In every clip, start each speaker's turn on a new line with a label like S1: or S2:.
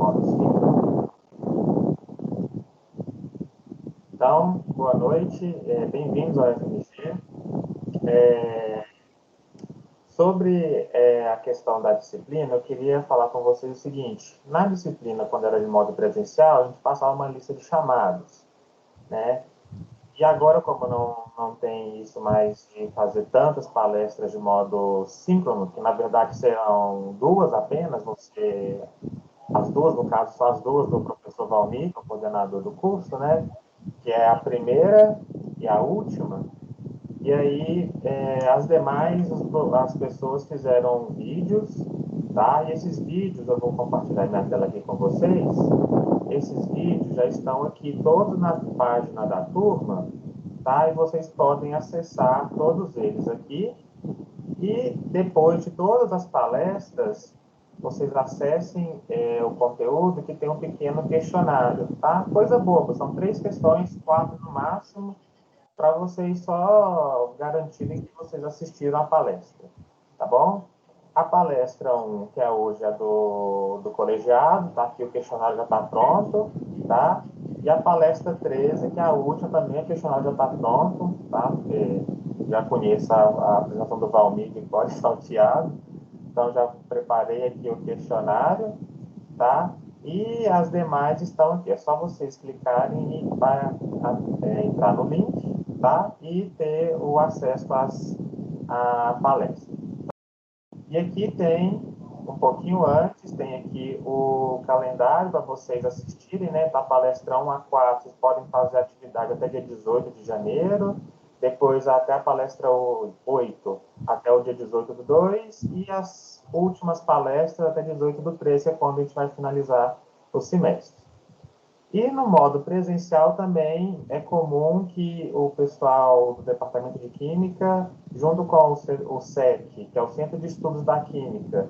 S1: modo síncrono. Então, boa noite, bem-vindos ao FMG. Sobre a questão da disciplina, eu queria falar com vocês o seguinte: na disciplina, quando era de modo presencial, a gente passava uma lista de chamados, né? E agora, como não tem isso mais de fazer tantas palestras de modo síncrono, que na verdade serão duas apenas, as duas, no caso, só as duas do professor Valmir, que é o coordenador do curso, né? Que é a primeira e a última. E aí, as demais, as pessoas fizeram vídeos, tá? E esses vídeos, eu vou compartilhar minha tela aqui com vocês. Esses vídeos já estão aqui todos na página da turma, tá? E vocês podem acessar todos eles aqui. E depois de todas as palestras, vocês acessem o conteúdo que tem um pequeno questionário, tá? Coisa boba, são 3 questões, 4 no máximo, para vocês só garantirem que vocês assistiram a palestra, tá bom? A palestra 1, que é hoje a do colegiado, tá? Aqui o questionário já está pronto, tá? E a palestra 13, que é a última também, o questionário já está pronto, tá? Porque já conheço a apresentação do Valmir, que pode salteado, então já preparei aqui o questionário, tá? E as demais estão aqui, é só vocês clicarem e para entrar no link, tá? E ter o acesso à palestra. E aqui tem, um pouquinho antes, tem aqui o calendário para vocês assistirem, né? Da palestra 1 a 4, vocês podem fazer atividade até dia 18 de janeiro, depois até a palestra 8, até o dia 18 do 2, e as últimas palestras até 18 do 3, que é quando a gente vai finalizar o semestre. E no modo presencial também é comum que o pessoal do Departamento de Química, junto com o SEC, que é o Centro de Estudos da Química,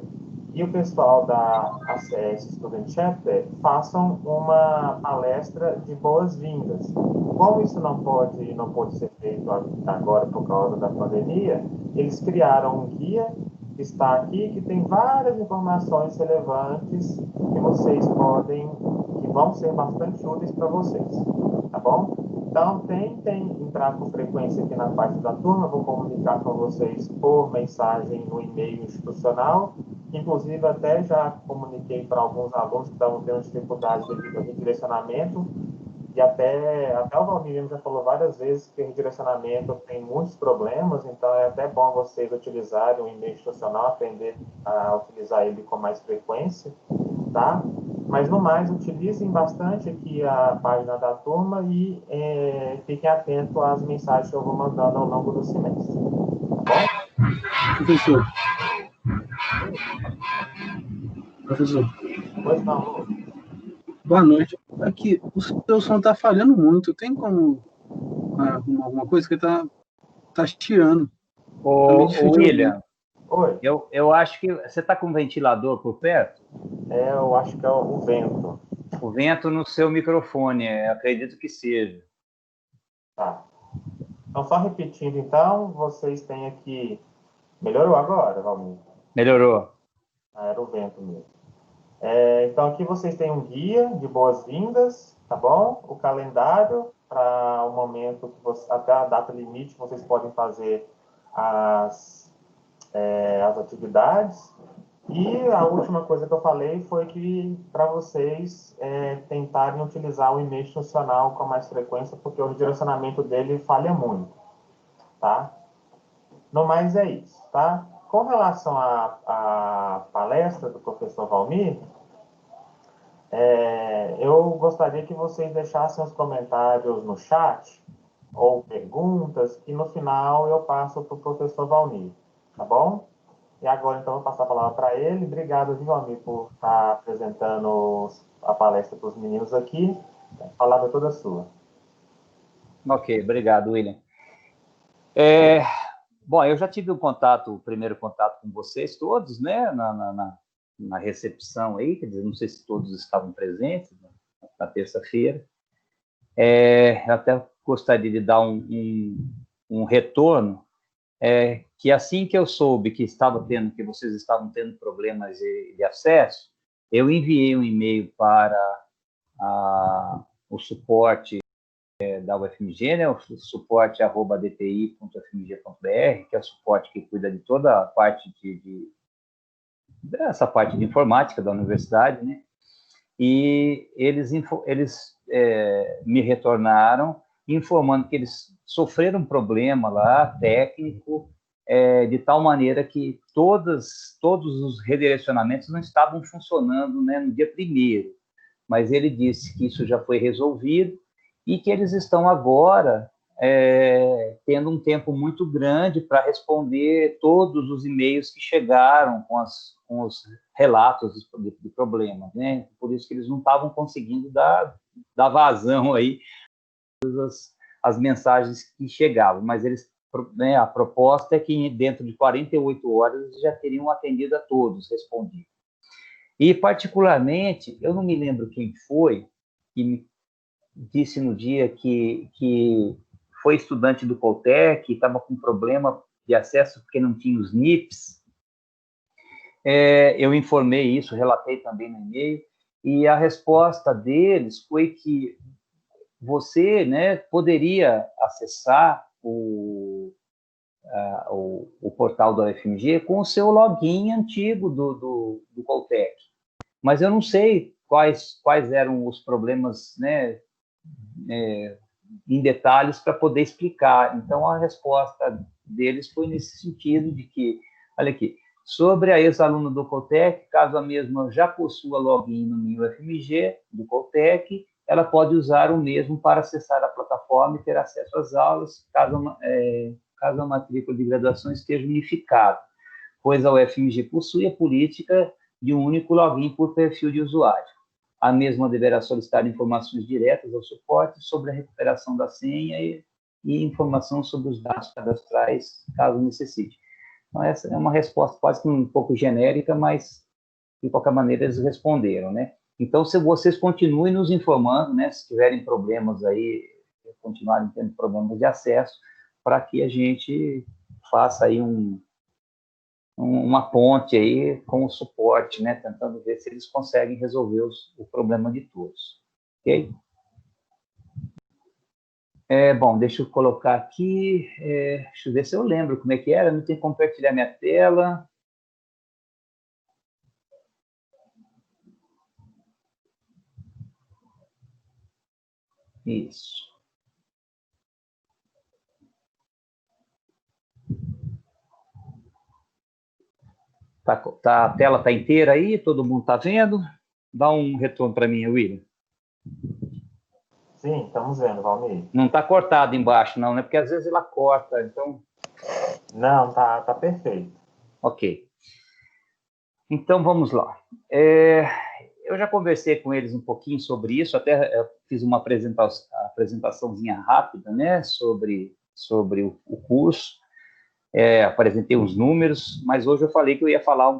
S1: e o pessoal da ACS Student Chapter, façam uma palestra de boas-vindas. Como isso não pode ser feito agora por causa da pandemia, eles criaram um guia que está aqui, que tem várias informações relevantes que vocês que vão ser bastante úteis para vocês, tá bom? Então, tentem entrar com frequência aqui na parte da turma, vou comunicar com vocês por mensagem no e-mail institucional, inclusive até já comuniquei para alguns alunos que estavam tendo dificuldade devido ao redirecionamento, e até o Valmir já falou várias vezes que o redirecionamento tem muitos problemas, então é até bom vocês utilizarem o e-mail institucional, aprender a utilizar ele com mais frequência, tá? Mas, no mais, utilizem bastante aqui a página da turma e fiquem atentos às mensagens que eu vou mandando ao longo do semestre, tá bom?
S2: Professor. Professor.
S1: Pois não, Lu.
S2: Boa noite. Aqui, o seu som está falhando muito. Tem como arrumar alguma coisa que tá chiando?
S3: Ô,
S2: Tá meio difícil de ouvir.
S3: William,
S1: Oi.
S3: eu acho que você está com um ventilador por perto?
S1: Eu acho que é o vento.
S3: O vento no seu microfone, acredito que seja.
S1: Tá. Então, só repetindo, então, vocês têm aqui... Melhorou agora, Valmir?
S3: Melhorou.
S1: Era o vento mesmo. Então, aqui vocês têm um guia de boas-vindas, tá bom? O calendário para o momento que até a data limite vocês podem fazer as atividades. E a última coisa que eu falei foi que para vocês tentarem utilizar o e-mail institucional com mais frequência, porque o direcionamento dele falha muito, tá? No mais é isso, tá? Com relação à palestra do professor Valmir, eu gostaria que vocês deixassem os comentários no chat ou perguntas, e no final eu passo para o professor Valmir, tá bom? E agora, então, eu vou passar a palavra para ele. Obrigado, Valmir, por estar apresentando a palestra para os meninos aqui. A palavra é toda sua.
S3: Ok, obrigado, William. Bom, eu já tive o primeiro contato com vocês todos, né, na recepção aí, quer dizer, não sei se todos estavam presentes na terça-feira. Eu até gostaria de dar um retorno, que assim que eu soube que vocês estavam tendo problemas de acesso, Eu enviei um e-mail para o suporte da UFMG, né, o suporte@dti.fmg.br, que é o suporte que cuida de toda a parte dessa parte de informática da universidade, né? E eles me retornaram informando que eles sofreram um problema lá, técnico, de tal maneira que todos os redirecionamentos não estavam funcionando, né, no dia 1º. Mas ele disse que isso já foi resolvido e que eles estão agora tendo um tempo muito grande para responder todos os e-mails que chegaram com os relatos de problemas, né? Por isso que eles não estavam conseguindo dar vazão aí as mensagens que chegavam, mas eles, né, a proposta é que dentro de 48 horas já teriam atendido a todos, respondido. E, particularmente, eu não me lembro quem foi que me disse no dia que foi estudante do Coltec, estava com problema de acesso porque não tinha os NIPs. Eu informei isso, relatei também no e-mail, e a resposta deles foi que você, né, poderia acessar o portal da UFMG com o seu login antigo do Coltec. Mas eu não sei quais eram os problemas, né, em detalhes para poder explicar. Então, a resposta deles foi nesse sentido de que, olha aqui, sobre a ex-aluna do Coltec, caso a mesma já possua login no meu UFMG do Coltec, ela pode usar o mesmo para acessar a plataforma e ter acesso às aulas, caso a matrícula de graduação esteja unificada, pois a UFMG possui a política de um único login por perfil de usuário. A mesma deverá solicitar informações diretas ao suporte sobre a recuperação da senha e informação sobre os dados cadastrais, caso necessite. Então, essa é uma resposta quase que um pouco genérica, mas, de qualquer maneira, eles responderam, né? Então, se vocês continuem nos informando, né, se tiverem problemas aí, continuarem tendo problemas de acesso, para que a gente faça aí uma ponte aí com o suporte, né, tentando ver se eles conseguem resolver o problema de todos. Ok? Bom, deixa eu colocar aqui, deixa eu ver se eu lembro como é que era, não tem como compartilhar minha tela. Isso. A tela está inteira aí? Todo mundo está vendo? Dá um retorno para mim, William.
S1: Sim, estamos vendo, Valmir.
S3: Não está cortado embaixo, não, né? Porque às vezes ela corta, então...
S1: Não, tá perfeito.
S3: Ok. Então, vamos lá. Eu já conversei com eles um pouquinho sobre isso, até fiz uma apresentaçãozinha rápida, né, sobre o curso, apresentei os números, mas hoje eu falei que eu ia falar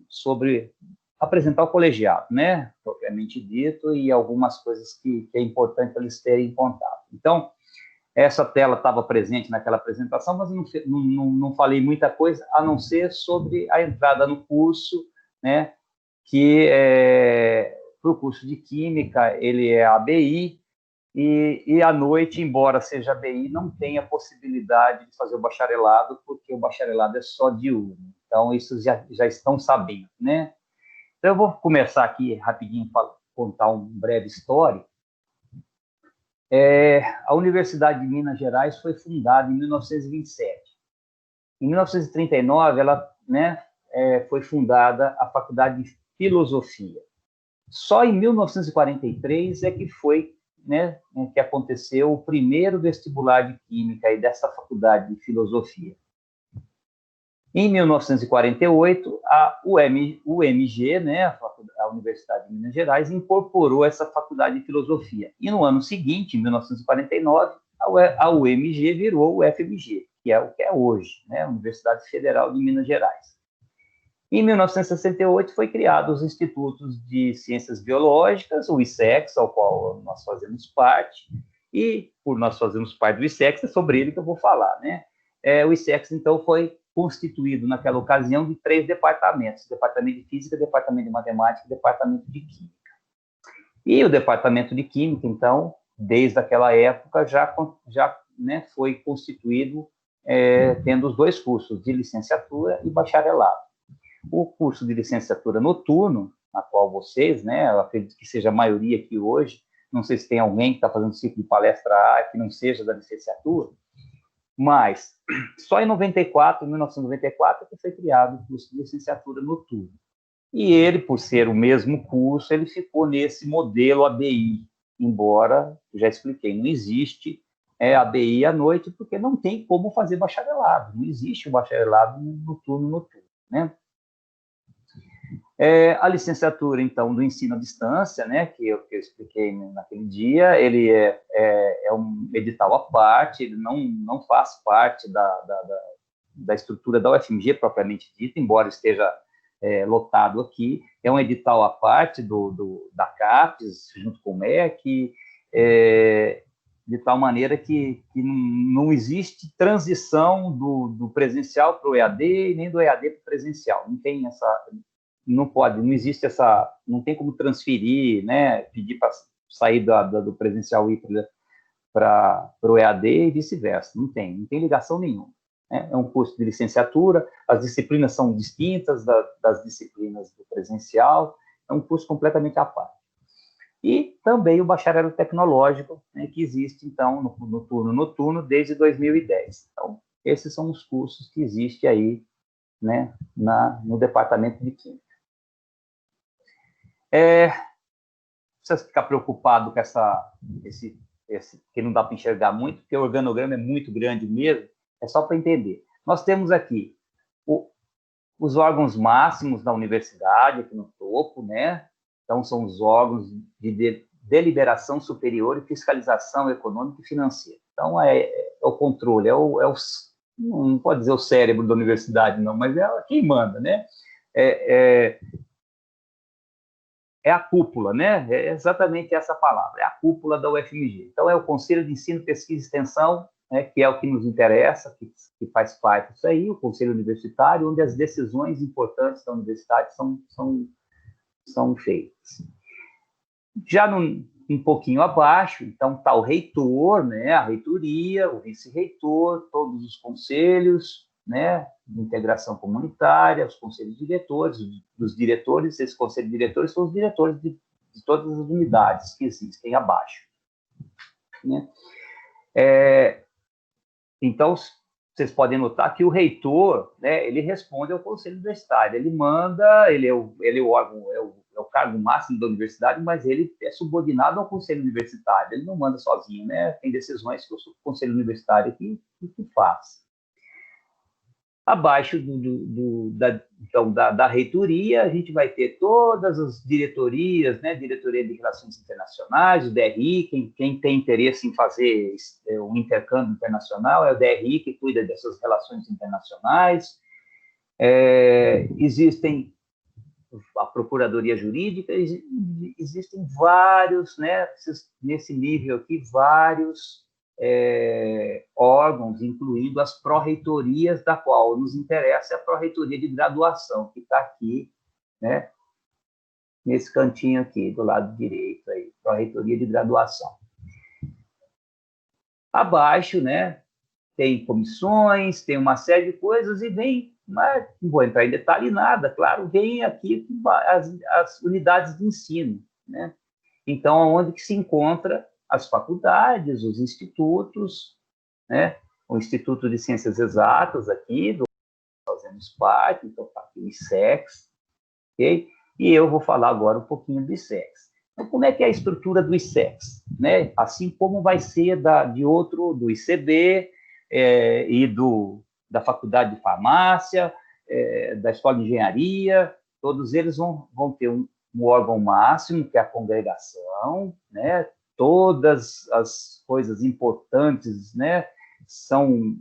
S3: sobre apresentar o colegiado, né, propriamente dito, e algumas coisas que é importante para eles terem contato. Então, essa tela estava presente naquela apresentação, mas não falei muita coisa, a não ser sobre a entrada no curso, né, que para o curso de Química, ele é ABI, e à noite, embora seja ABI, não tem a possibilidade de fazer o bacharelado, porque o bacharelado é só diurno. Então, isso já estão sabendo, né? Então, eu vou começar aqui rapidinho para contar um breve histórico. A Universidade de Minas Gerais foi fundada em 1927. Em 1939, ela, né, foi fundada a Faculdade de Filosofia. Só em 1943 é que foi, né, que aconteceu o primeiro vestibular de Química aí dessa Faculdade de Filosofia. Em 1948, a UMG, né, a Universidade de Minas Gerais, incorporou essa Faculdade de Filosofia. E no ano seguinte, em 1949, a UMG virou o FMG, que é o que é hoje, né, a Universidade Federal de Minas Gerais. Em 1968, foi criado os Institutos de Ciências Biológicas, o ICEX, ao qual nós fazemos parte, e por nós fazermos parte do ICEX, é sobre ele que eu vou falar, né? O ICEX, então, foi constituído naquela ocasião de 3 departamentos: departamento de física, departamento de matemática e departamento de química. E o departamento de química, então, desde aquela época, já né, foi constituído tendo os 2 cursos, de licenciatura e bacharelado. O curso de licenciatura noturno, na qual vocês, né, eu acredito que seja a maioria aqui hoje, não sei se tem alguém que está fazendo ciclo de palestra A que não seja da licenciatura, mas só em 1994, que foi criado o curso de licenciatura noturno. E ele, por ser o mesmo curso, ele ficou nesse modelo ABI, embora, já expliquei, não existe ABI à noite, porque não tem como fazer bacharelado, não existe o bacharelado noturno, né? A licenciatura, então, do ensino à distância, né, que eu expliquei naquele dia, ele é um edital à parte, ele não faz parte da estrutura da UFMG propriamente dita, embora esteja lotado aqui. É um edital à parte da CAPES, junto com o MEC, de tal maneira que não existe transição do presencial para o EAD, nem do EAD para o presencial. Não tem essa... não existe essa, não tem como transferir, né, pedir para sair do presencial e ir para o EAD e vice-versa, não tem ligação nenhuma. É um curso de licenciatura, as disciplinas são distintas das disciplinas do presencial, é um curso completamente à parte. E também o bacharel tecnológico, né, que existe, então, no turno noturno desde 2010. Então, esses são os cursos que existem aí, né, no departamento de Química. Precisa ficar preocupado com esse que não dá para enxergar muito, porque o organograma é muito grande mesmo, é só para entender. Nós temos aqui os órgãos máximos da universidade, aqui no topo, né? Então, são os órgãos de deliberação superior e fiscalização econômica e financeira. Então, é o controle, não pode dizer o cérebro da universidade, não, mas é quem manda, né? É a cúpula, né? É exatamente essa palavra, é a cúpula da UFMG. Então, é o Conselho de Ensino, Pesquisa e Extensão, né, que é o que nos interessa, que faz parte disso aí, o Conselho Universitário, onde as decisões importantes da universidade são feitas. Já um pouquinho abaixo, então, está o reitor, né, a reitoria, o vice-reitor, todos os conselhos, né, de integração comunitária, os conselhos diretores, dos diretores, esses conselhos diretores são os diretores de todas as unidades que existem abaixo. Né? Então, vocês podem notar que o reitor, né, ele responde ao conselho universitário, ele manda, ele é o órgão, é o cargo máximo da universidade, mas ele é subordinado ao conselho universitário, ele não manda sozinho, né? Tem decisões que o conselho universitário que faz. Abaixo da reitoria, a gente vai ter todas as diretorias, né? Diretoria de Relações Internacionais, o DRI, quem tem interesse em fazer um intercâmbio internacional, é o DRI que cuida dessas relações internacionais. Existem a Procuradoria Jurídica, existem vários, né? Nesse nível aqui, vários órgãos, incluindo as pró-reitorias, da qual nos interessa a pró-reitoria de graduação, que está aqui, né, nesse cantinho aqui, do lado direito, aí, pró-reitoria de graduação. Abaixo, né, tem comissões, tem uma série de coisas, e vem, mas não vou entrar em detalhe nada, claro, vem aqui as unidades de ensino, né? Então, onde que se encontra as faculdades, os institutos, né? O Instituto de Ciências Exatas aqui, fazemos parte, então está aqui o ISEX, ok? E eu vou falar agora um pouquinho do ISEX. Então, como é que é a estrutura do ISEX? Né? Assim como vai ser do ICB e da Faculdade de Farmácia, da Escola de Engenharia, todos eles vão ter um órgão máximo, que é a congregação, né? Todas as coisas importantes, né, são,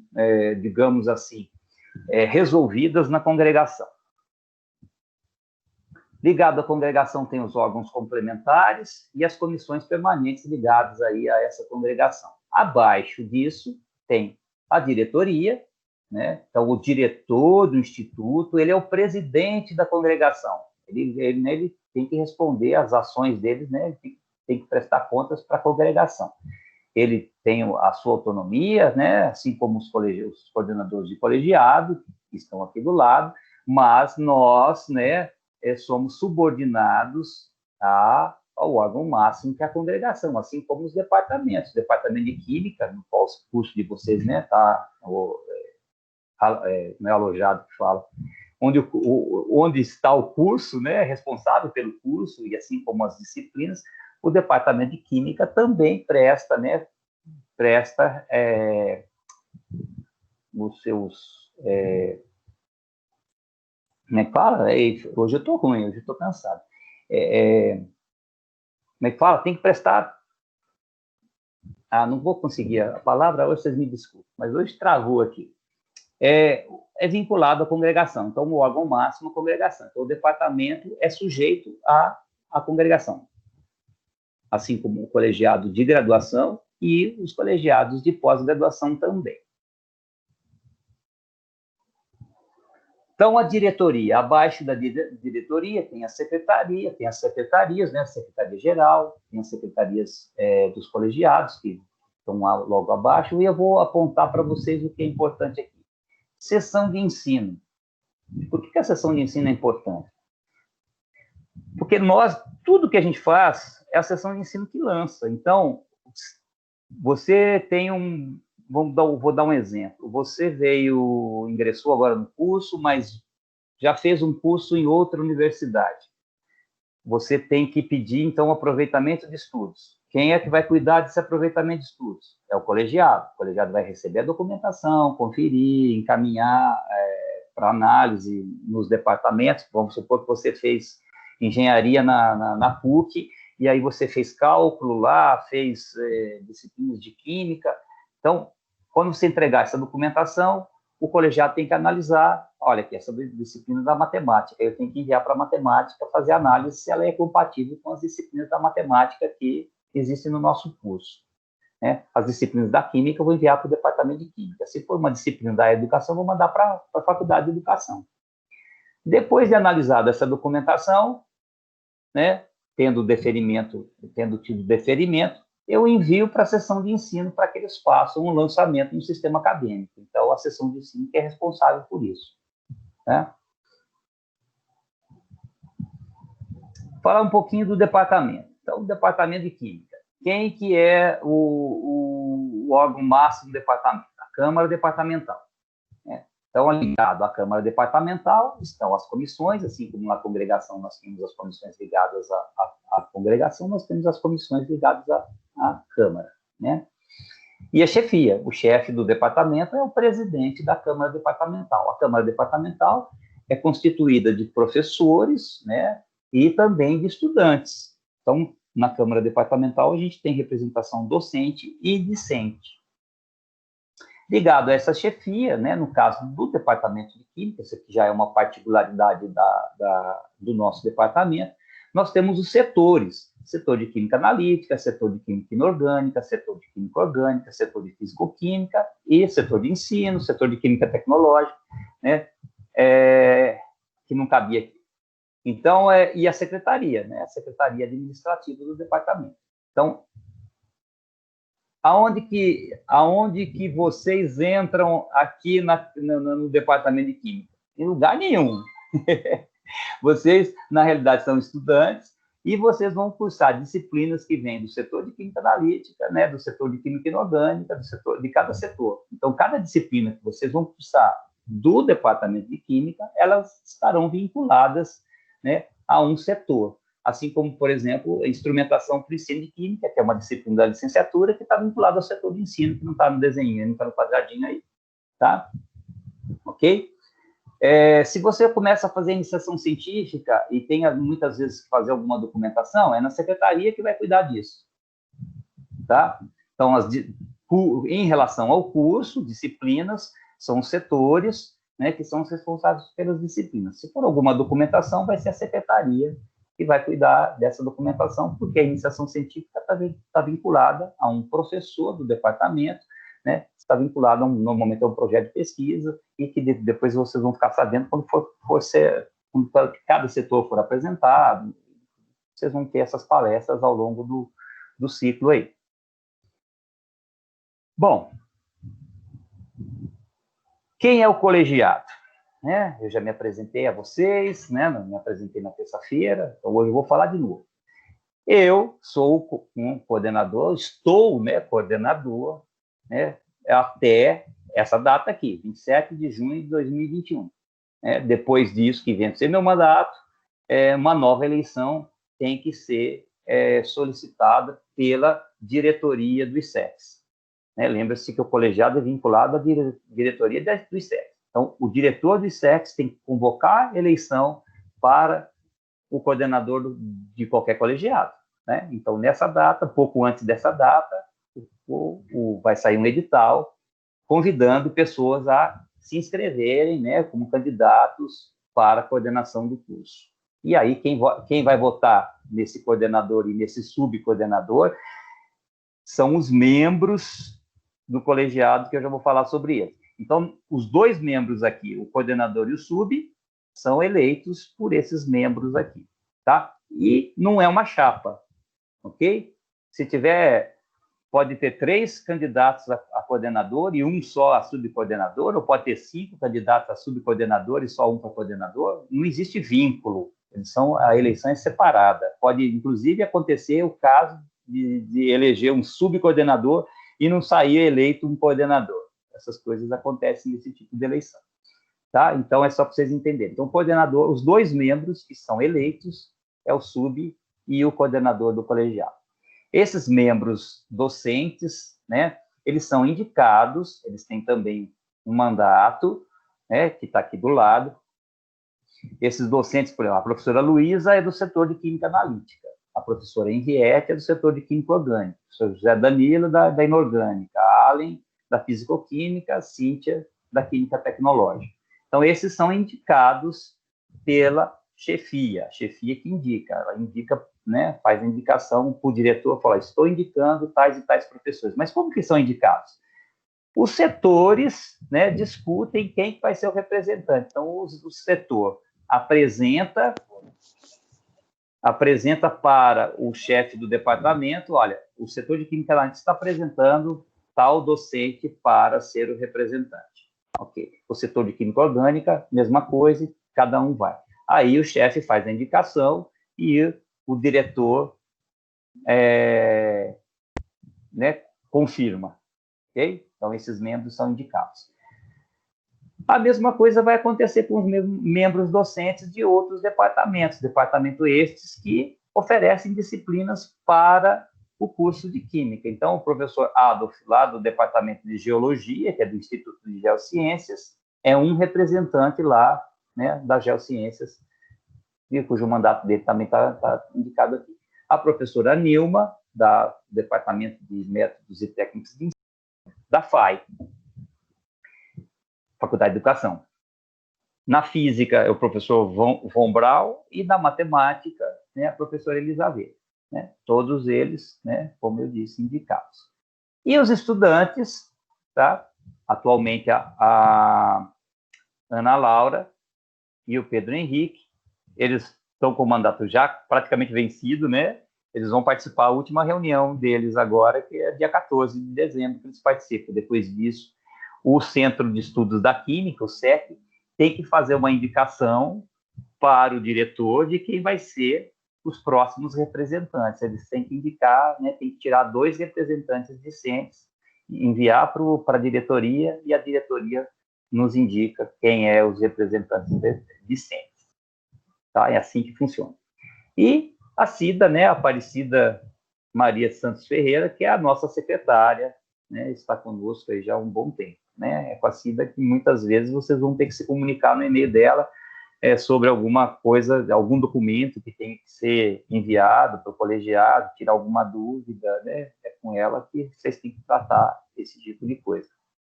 S3: digamos assim, resolvidas na congregação. Ligado à congregação tem os órgãos complementares e as comissões permanentes ligadas aí a essa congregação. Abaixo disso tem a diretoria, né? Então, o diretor do instituto, ele é o presidente da congregação. Ele tem que responder às ações deles, né? Ele tem que prestar contas para a congregação. Ele tem a sua autonomia, né? Assim como os coordenadores de colegiado, que estão aqui do lado, mas nós, né, somos subordinados ao órgão máximo, que é a congregação, assim como os departamentos. O departamento de Química, no qual o curso de vocês, né, não é alojado que fala, onde está o curso, né, responsável pelo curso, e assim como as disciplinas, o departamento de Química também presta, né, os seus... como é que fala? Hoje eu estou ruim, hoje eu estou cansado. Como é que fala? Tem que prestar... não vou conseguir a palavra, hoje vocês me desculpem, mas hoje travou aqui. É vinculado à congregação. Então, o órgão máximo é a congregação. Então, o departamento é sujeito à congregação, assim como o colegiado de graduação e os colegiados de pós-graduação também. Então, a diretoria, abaixo da diretoria tem a secretaria, tem as secretarias, né, a secretaria-geral, tem as secretarias dos colegiados, que estão lá logo abaixo, e eu vou apontar para vocês o que é importante aqui. Seção de ensino. Por que a seção de ensino é importante? Porque tudo que a gente faz é a seção de ensino que lança. Então, você tem vou dar um exemplo. Você ingressou agora no curso, mas já fez um curso em outra universidade. Você tem que pedir, então, aproveitamento de estudos. Quem é que vai cuidar desse aproveitamento de estudos? É o colegiado. O colegiado vai receber a documentação, conferir, encaminhar para análise nos departamentos. Vamos supor que você fez engenharia na PUC, e aí você fez cálculo lá, fez disciplinas de química. Então, quando você entregar essa documentação, o colegiado tem que analisar, olha aqui, essa disciplina da matemática, eu tenho que enviar para a matemática, fazer análise se ela é compatível com as disciplinas da matemática que existem no nosso curso. Né? As disciplinas da química eu vou enviar para o departamento de química. Se for uma disciplina da educação, eu vou mandar para a faculdade de educação. Depois de analisada essa documentação, né, tendo tido deferimento, eu envio para a seção de ensino para que eles façam um lançamento no sistema acadêmico. Então, a seção de ensino que é responsável por isso. Né? Falar um pouquinho do departamento. Então, o departamento de Química. Quem que é o órgão máximo do departamento? A Câmara Departamental. Né? Então, ligado à Câmara Departamental estão as comissões, assim como na congregação nós temos as comissões ligadas à congregação, nós temos as comissões ligadas à Câmara. Né? E a chefia, o chefe do departamento é o presidente da Câmara Departamental. A Câmara Departamental é constituída de professores, né, e também de estudantes. Então, na Câmara Departamental, a gente tem representação docente e discente. Ligado a essa chefia, né, no caso do Departamento de Química, isso aqui já é uma particularidade do nosso departamento, nós temos os setores, setor de Química Analítica, setor de Química Inorgânica, setor de Química Orgânica, setor de Fisicoquímica e setor de Ensino, setor de Química Tecnológica, né, que não cabia aqui. Então, e a secretaria, né, a secretaria administrativa do departamento. Então, aonde que vocês entram aqui no departamento de Química? Em lugar nenhum. Vocês, na realidade, são estudantes e vocês vão cursar disciplinas que vêm do setor de Química Analítica, né, do setor de Química Inorgânica, de cada setor. Então, cada disciplina que vocês vão cursar do departamento de Química, elas estarão vinculadas, né, a um setor. Assim como, por exemplo, a instrumentação para o ensino de química, que é uma disciplina da licenciatura, que está vinculada ao setor de ensino, que não está no desenho, não está no quadradinho aí, tá? Ok? Se você começa a fazer iniciação científica e tem muitas vezes que fazer alguma documentação, é na secretaria que vai cuidar disso, tá? Então, em relação ao curso, disciplinas, são os setores, né, que são os responsáveis pelas disciplinas. Se for alguma documentação, vai ser a secretaria que vai cuidar dessa documentação, porque a iniciação científica está vinculada a um professor do departamento, né, está vinculado normalmente a um projeto de pesquisa e que depois vocês vão ficar sabendo quando quando cada setor for apresentado, vocês vão ter essas palestras ao longo do ciclo aí. Bom, quem é o colegiado? Né? Eu já me apresentei a vocês, né? Me apresentei na terça-feira, então hoje eu vou falar de novo. Eu sou um coordenador, estou, né, coordenador, né, até essa data aqui, 27 de junho de 2021. Depois disso, que vem ser meu mandato, uma nova eleição tem que ser solicitada pela diretoria do ICEX. Lembra-se que o colegiado é vinculado à diretoria do ICEX. Então, o diretor do ICEX tem que convocar a eleição para o coordenador de qualquer colegiado. Né? Então, nessa data, pouco antes dessa data, vai sair um edital convidando pessoas a se inscreverem, né, como candidatos para a coordenação do curso. E aí, quem vai votar nesse coordenador e nesse subcoordenador são os membros do colegiado, que eu já vou falar sobre eles. Então, os dois membros aqui, o coordenador e o sub, são eleitos por esses membros aqui, tá? E não é uma chapa, ok? Se tiver, pode ter 3 candidatos a coordenador e um só a subcoordenador, ou pode ter 5 candidatos a subcoordenador e só um para coordenador. Não existe vínculo, a eleição é separada. Pode, inclusive, acontecer o caso de eleger um subcoordenador e não sair eleito um coordenador. Essas coisas acontecem nesse tipo de eleição. Tá? Então, é só para vocês entenderem. Então, o coordenador, os 2 membros que são eleitos é o sub e o coordenador do colegiado. Esses membros docentes, né, eles são indicados, eles têm também um mandato, né, que está aqui do lado. Esses docentes, por exemplo, a professora Luísa é do setor de Química Analítica, a professora Henriette é do setor de Química Orgânica, o professor José Danilo da Inorgânica, a Allen da Fisicoquímica, a Cíntia da Química Tecnológica. Então, esses são indicados pela chefia, a chefia que indica, ela indica, né, faz a indicação para o diretor, fala, estou indicando tais e tais professores. Mas como que são indicados? Os setores, né, discutem quem vai ser o representante. Então, o setor apresenta para o chefe do departamento, olha, o setor de Química Analítica está apresentando tal docente para ser o representante. Ok. O setor de Química Orgânica, mesma coisa, cada um vai. Aí o chefe faz a indicação e o diretor né, confirma. Okay? Então, esses membros são indicados. A mesma coisa vai acontecer com os membros docentes de outros departamentos, departamento estes que oferecem disciplinas para o curso de Química. Então, o professor Adolf, lá do Departamento de Geologia, que é do Instituto de Geociências, é um representante lá, né, das Geociências, cujo mandato dele também está indicado aqui. A professora Nilma, do Departamento de Métodos e Técnicas de Ensino, da FAI, Faculdade de Educação. Na Física, é o professor Von Braun, e na Matemática, né, a professora Elizabeth. Né? Todos eles, né, como eu disse, indicados. E os estudantes, tá? Atualmente a Ana Laura e o Pedro Henrique, eles estão com o mandato já praticamente vencido, né? Eles vão participar da última reunião deles agora, que é dia 14 de dezembro, que eles participam. Depois disso, o Centro de Estudos da Química, o CEQ, tem que fazer uma indicação para o diretor de quem vai ser os próximos representantes. Eles têm que indicar, né, tem que tirar 2 representantes discentes, enviar para a diretoria, e a diretoria nos indica quem é os representantes discentes. Tá? É assim que funciona. E a Cida, né, a Aparecida Maria Santos Ferreira, que é a nossa secretária, né, está conosco aí já há um bom tempo. Né? É com a Cida que muitas vezes vocês vão ter que se comunicar no e-mail dela sobre alguma coisa, algum documento que tem que ser enviado para o colegiado, tirar alguma dúvida, né? É com ela que vocês têm que tratar esse tipo de coisa.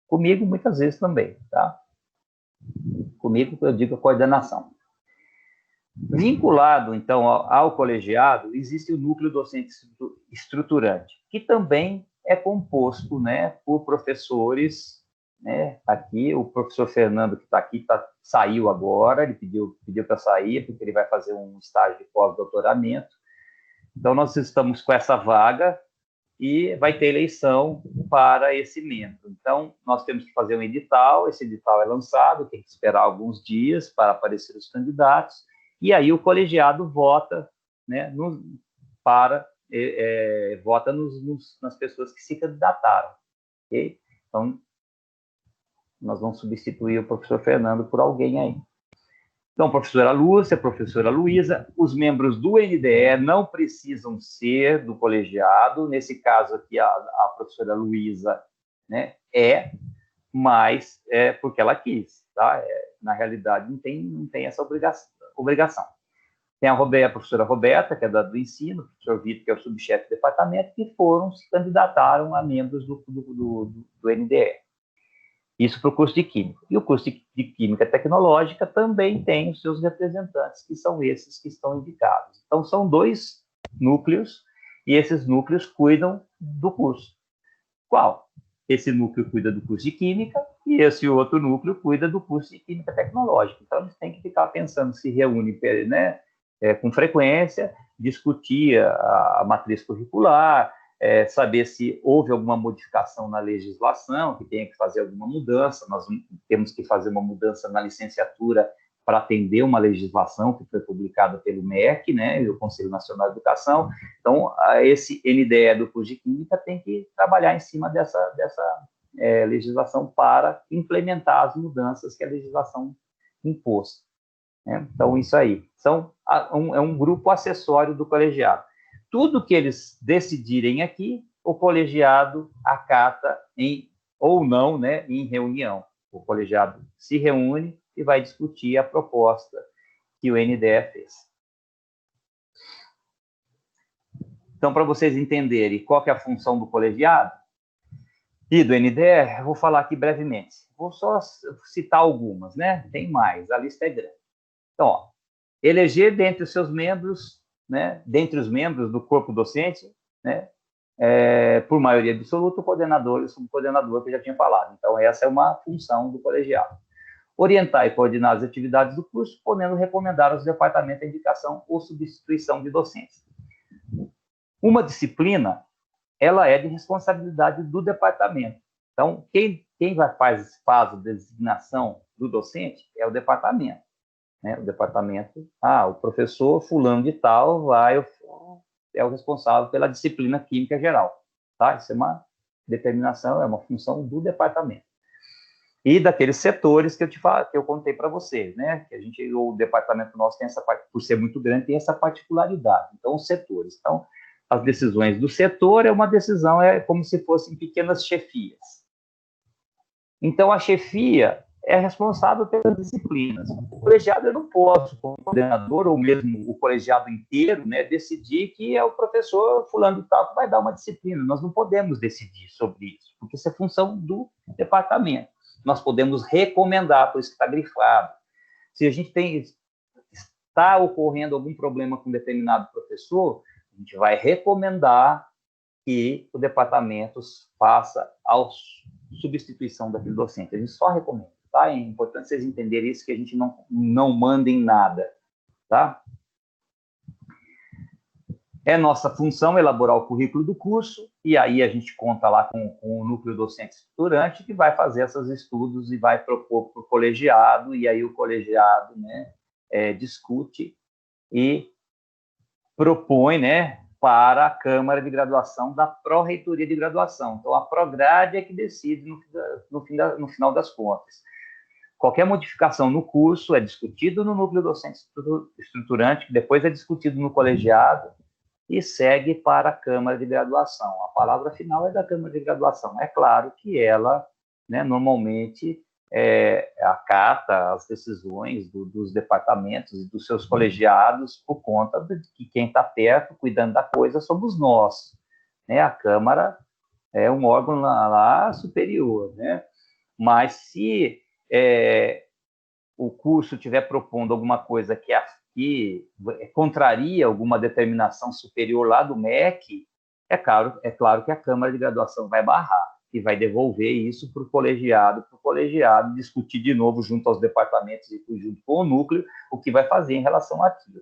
S3: Comigo, muitas vezes também, tá? Comigo, eu digo a coordenação. Vinculado, então, ao colegiado, existe o núcleo docente estruturante, que também é composto, né, por professores, né, aqui o professor Fernando, que está aqui, saiu agora, ele pediu para sair, porque ele vai fazer um estágio de pós-doutoramento. Então, nós estamos com essa vaga e vai ter eleição para esse membro. Então, nós temos que fazer um edital, esse edital é lançado, tem que esperar alguns dias para aparecer os candidatos, e aí o colegiado vota, né, vota nas pessoas que se candidataram. Okay? Então, nós vamos substituir o professor Fernando por alguém aí. Então, professora Lúcia, professora Luísa, os membros do NDE não precisam ser do colegiado. Nesse caso aqui, a professora Luísa, né, mas é porque ela quis. Tá? Na realidade, não tem essa obrigação. Tem a professora Roberta, que é do ensino, o professor Vitor, que é o subchefe do departamento, que se candidataram a membros do NDE. Isso para o curso de Química. E o curso de Química Tecnológica também tem os seus representantes, que são esses que estão indicados. Então, são 2 núcleos, e esses núcleos cuidam do curso. Qual? Esse núcleo cuida do curso de Química, e esse outro núcleo cuida do curso de Química Tecnológica. Então, eles têm que ficar pensando, se reúnem, né, com frequência, discutir a matriz curricular, saber se houve alguma modificação na legislação, que tenha que fazer alguma mudança. Nós temos que fazer uma mudança na licenciatura para atender uma legislação que foi publicada pelo MEC, né, o Conselho Nacional de Educação. Então, esse NDE do curso de Química tem que trabalhar em cima dessa legislação para implementar as mudanças que a legislação impôs. Né? Então, isso aí. É um grupo acessório do colegiado. Tudo que eles decidirem aqui, o colegiado acata ou não, né, em reunião. O colegiado se reúne e vai discutir a proposta que o NDE fez. Então, para vocês entenderem qual que é a função do colegiado e do NDE, eu vou falar aqui brevemente. Vou só citar algumas, né? Tem mais, a lista é grande. Então, ó, eleger dentre os seus membros, né, dentre os membros do corpo docente, né, por maioria absoluta, o coordenador e o subcoordenador, que eu já tinha falado. Então, essa é uma função do colegiado. Orientar e coordenar as atividades do curso, podendo recomendar aos departamentos a indicação ou substituição de docentes. Uma disciplina, ela é de responsabilidade do departamento. Então, quem faz a designação do docente é o departamento. Né? O departamento, o professor fulano de tal é o responsável pela disciplina química geral. Tá? Isso é uma determinação, é uma função do departamento. E daqueles setores que eu contei para vocês, né? Que o departamento nosso tem essa parte, por ser muito grande, tem essa particularidade. Então, os setores. Então, as decisões do setor é uma decisão, como se fossem pequenas chefias. Então, a chefia é responsável pelas disciplinas. O colegiado, eu não posso, como coordenador, ou mesmo o colegiado inteiro, né, decidir que é o professor fulano de tal que vai dar uma disciplina. Nós não podemos decidir sobre isso, porque isso é função do departamento. Nós podemos recomendar, por isso que está grifado. Se a gente está ocorrendo algum problema com determinado professor, a gente vai recomendar que o departamento faça a substituição daquele docente. A gente só recomenda. Tá? É importante vocês entenderem isso, que a gente não manda em nada. Tá? É nossa função elaborar o currículo do curso, e aí a gente conta lá com o núcleo docente estruturante, que vai fazer esses estudos e vai propor para o colegiado, e aí o colegiado, né, discute e propõe, né, para a Câmara de Graduação da Pró-Reitoria de Graduação. Então, a Prograde é que decide no final das contas. Qualquer modificação no curso é discutido no núcleo docente estruturante, que depois é discutido no colegiado e segue para a Câmara de Graduação. A palavra final é da Câmara de Graduação. É claro que ela, né, normalmente, acata as decisões dos departamentos e dos seus colegiados por conta de que quem está perto, cuidando da coisa, somos nós. Né? A Câmara é um órgão lá superior. Né? Mas se o curso estiver propondo alguma coisa que contraria alguma determinação superior lá do MEC, é claro que a Câmara de Graduação vai barrar e vai devolver isso para o colegiado discutir de novo junto aos departamentos e junto com o núcleo o que vai fazer em relação àquilo.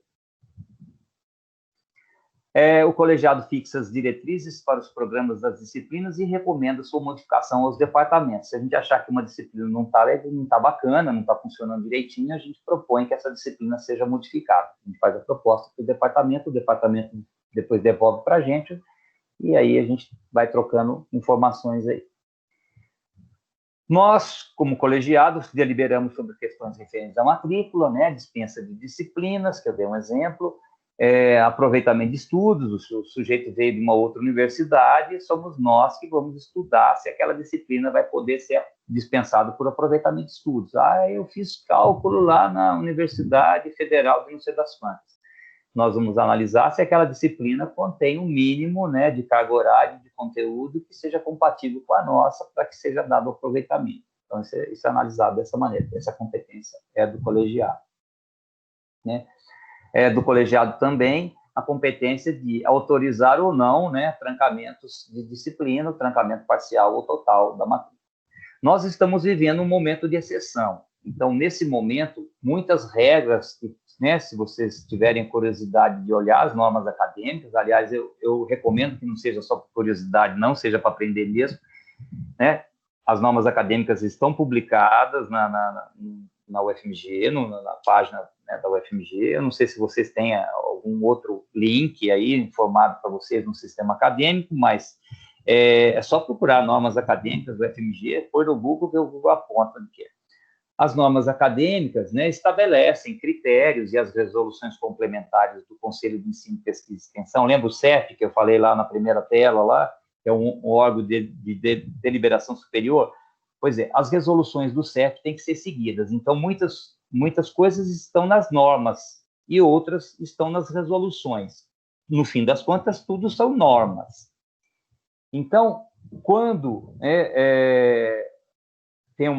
S3: O colegiado fixa as diretrizes para os programas das disciplinas e recomenda sua modificação aos departamentos. Se a gente achar que uma disciplina não tá bacana, não está funcionando direitinho, a gente propõe que essa disciplina seja modificada. A gente faz a proposta para o departamento depois devolve para a gente, e aí a gente vai trocando informações aí. Nós, como colegiados, deliberamos sobre questões referentes à matrícula, né, dispensa de disciplinas, que eu dei um exemplo, aproveitamento de estudos, o sujeito veio de uma outra universidade, somos nós que vamos estudar se aquela disciplina vai poder ser dispensada por aproveitamento de estudos. Eu fiz cálculo lá na Universidade Federal de não sei das quantas. Nós vamos analisar se aquela disciplina contém um mínimo, né, de carga horária, de conteúdo que seja compatível com a nossa, para que seja dado o aproveitamento. Então, isso é analisado dessa maneira. Essa competência é do colegiado, né? Do colegiado também a competência de autorizar ou não, né, trancamentos de disciplina, trancamento parcial ou total da matrícula. Nós estamos vivendo um momento de exceção. Então, nesse momento, muitas regras, né, se vocês tiverem curiosidade de olhar as normas acadêmicas, aliás, eu recomendo que não seja só por curiosidade, não seja para aprender mesmo, né? As normas acadêmicas estão publicadas na UFMG, na página, né, da UFMG. Eu não sei se vocês têm algum outro link aí informado para vocês no sistema acadêmico, mas é só procurar normas acadêmicas do UFMG, pôr no Google, que o Google aponta o que é. As normas acadêmicas, né, estabelecem critérios e as resoluções complementares do Conselho de Ensino, Pesquisa e Extensão. Lembra o CEP, que eu falei lá na primeira tela, lá, que é um órgão de deliberação superior? Pois é, as resoluções do CEP têm que ser seguidas. Então, muitas coisas estão nas normas e outras estão nas resoluções. No fim das contas, tudo são normas. Então, quando tem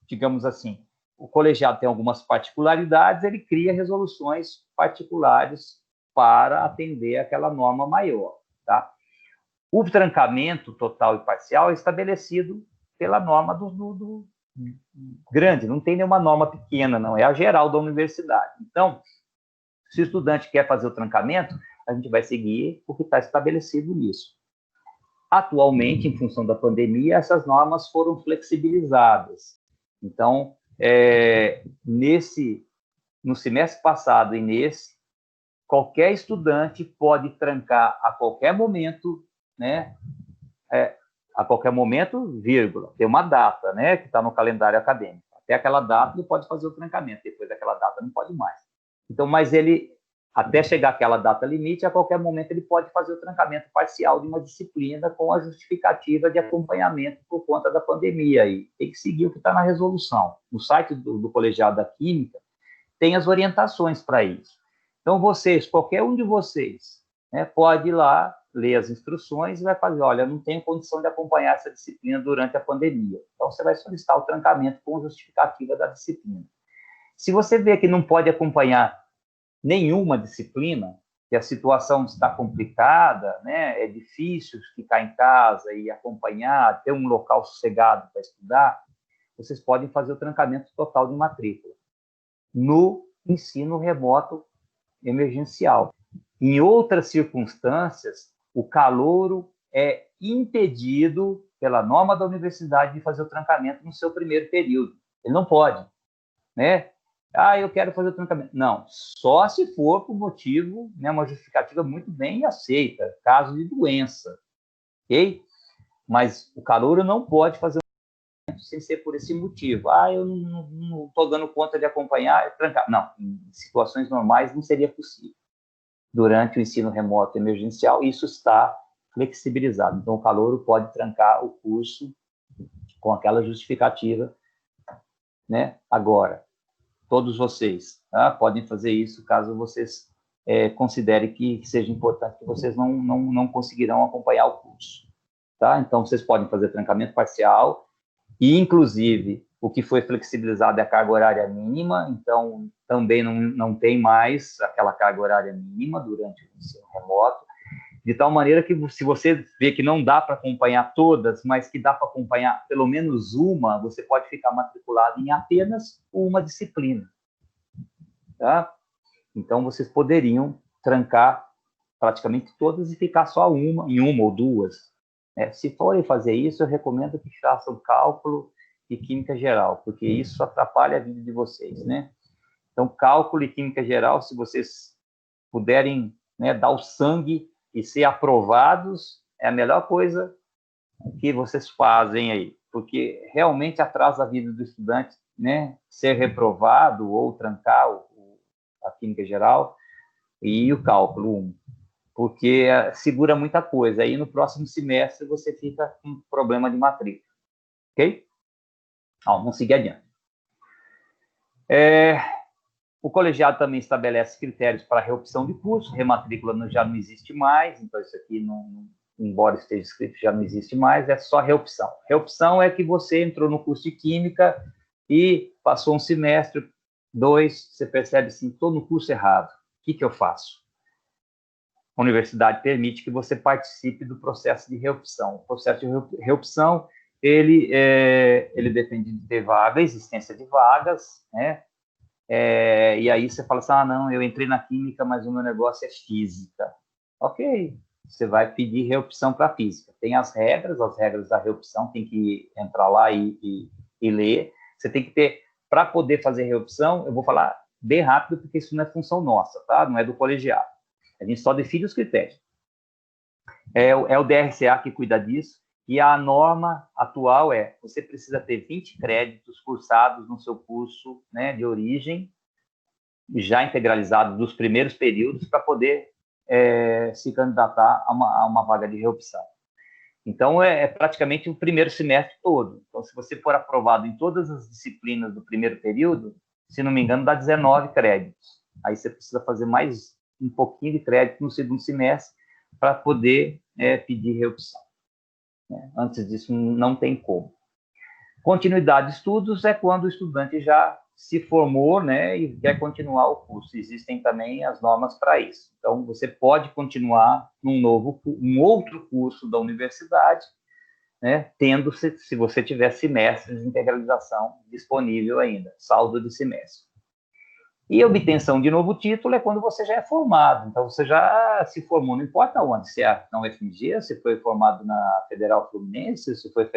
S3: digamos assim, o colegiado tem algumas particularidades, ele cria resoluções particulares para atender aquela norma maior, tá? O trancamento total e parcial é estabelecido pela norma do grande, não tem nenhuma norma pequena, não, é a geral da universidade. Então, se o estudante quer fazer o trancamento, a gente vai seguir o que está estabelecido nisso. Atualmente, em função da pandemia, essas normas foram flexibilizadas. Então, no semestre passado e nesse, qualquer estudante pode trancar a qualquer momento, né? A qualquer momento, vírgula, tem uma data, né, que está no calendário acadêmico. Até aquela data ele pode fazer o trancamento, depois daquela data não pode mais. Então, mas ele, até chegar àquela data limite, a qualquer momento ele pode fazer o trancamento parcial de uma disciplina com a justificativa de acompanhamento por conta da pandemia. E tem que seguir o que está na resolução. No site do Colegiado da Química tem as orientações para isso. Então, qualquer um de vocês, né, pode ir lá, ler as instruções e vai fazer, olha, não tenho condição de acompanhar essa disciplina durante a pandemia. Então, você vai solicitar o trancamento com justificativa da disciplina. Se você vê que não pode acompanhar nenhuma disciplina, que a situação está complicada, né, é difícil ficar em casa e acompanhar, ter um local sossegado para estudar, vocês podem fazer o trancamento total de matrícula no ensino remoto emergencial. Em outras circunstâncias, o calouro é impedido pela norma da universidade de fazer o trancamento no seu primeiro período. Ele não pode, né? Eu quero fazer o trancamento. Não, só se for por motivo, né, uma justificativa muito bem aceita, caso de doença, ok? Mas o calouro não pode fazer o trancamento sem ser por esse motivo. Eu não estou dando conta de acompanhar, trancar. Não, em situações normais não seria possível. Durante o ensino remoto emergencial, isso está flexibilizado. Então, o calouro pode trancar o curso com aquela justificativa, né? Agora, todos vocês, tá? Podem fazer isso caso vocês considerem que seja importante, que vocês não conseguirão acompanhar o curso, tá? Então, vocês podem fazer trancamento parcial e, inclusive, o que foi flexibilizado é a carga horária mínima, então também não tem mais aquela carga horária mínima durante o ensino remoto. de tal maneira que, se você vê que não dá para acompanhar todas, mas que dá para acompanhar pelo menos uma, você pode ficar matriculado em apenas uma disciplina. Tá? Então, vocês poderiam trancar praticamente todas e ficar só em uma ou duas. Né? Se forem fazer isso, eu recomendo que façam cálculo e química geral, porque isso atrapalha a vida de vocês, né? Então, cálculo e química geral, se vocês puderem, né, dar o sangue e ser aprovados, é a melhor coisa que vocês fazem aí, porque realmente atrasa a vida do estudante, né, ser reprovado ou trancar a química geral e o cálculo 1, porque segura muita coisa. Aí no próximo semestre você fica com problema de matrícula, ok? Vamos seguir adiante. O colegiado também estabelece critérios para reopção de curso, rematrícula já não existe mais, então isso aqui, embora esteja escrito, já não existe mais, é só reopção. Reopção é que você entrou no curso de Química e passou um semestre, 2, você percebe assim, estou no curso errado, o que eu faço? A universidade permite que você participe do processo de reopção. O processo de reopção, ele depende de ter vaga, existência de vagas, né? E aí você fala assim, não, eu entrei na química, mas o meu negócio é física. Ok, você vai pedir reopção para física. Tem as regras da reopção, tem que entrar lá e ler. Você tem que ter, para poder fazer reopção, eu vou falar bem rápido, porque isso não é função nossa, tá? Não é do colegiado. A gente só define os critérios. É o DRCA que cuida disso. E a norma atual você precisa ter 20 créditos cursados no seu curso, né, de origem, já integralizado dos primeiros períodos, para poder se candidatar a uma vaga de reopção. Então, é praticamente o primeiro semestre todo. Então, se você for aprovado em todas as disciplinas do primeiro período, se não me engano, dá 19 créditos. Aí você precisa fazer mais um pouquinho de crédito no segundo semestre para poder pedir reopção. Antes disso, não tem como. Continuidade de estudos é quando o estudante já se formou, né, e quer continuar o curso. Existem também as normas para isso. Então, você pode continuar um outro curso da universidade, né, tendo, se você tiver semestres de integralização disponível ainda, saldo de semestre. E a obtenção de novo título é quando você já é formado. Então, você já se formou, não importa onde, se é na UFMG, se foi formado na Federal Fluminense, se foi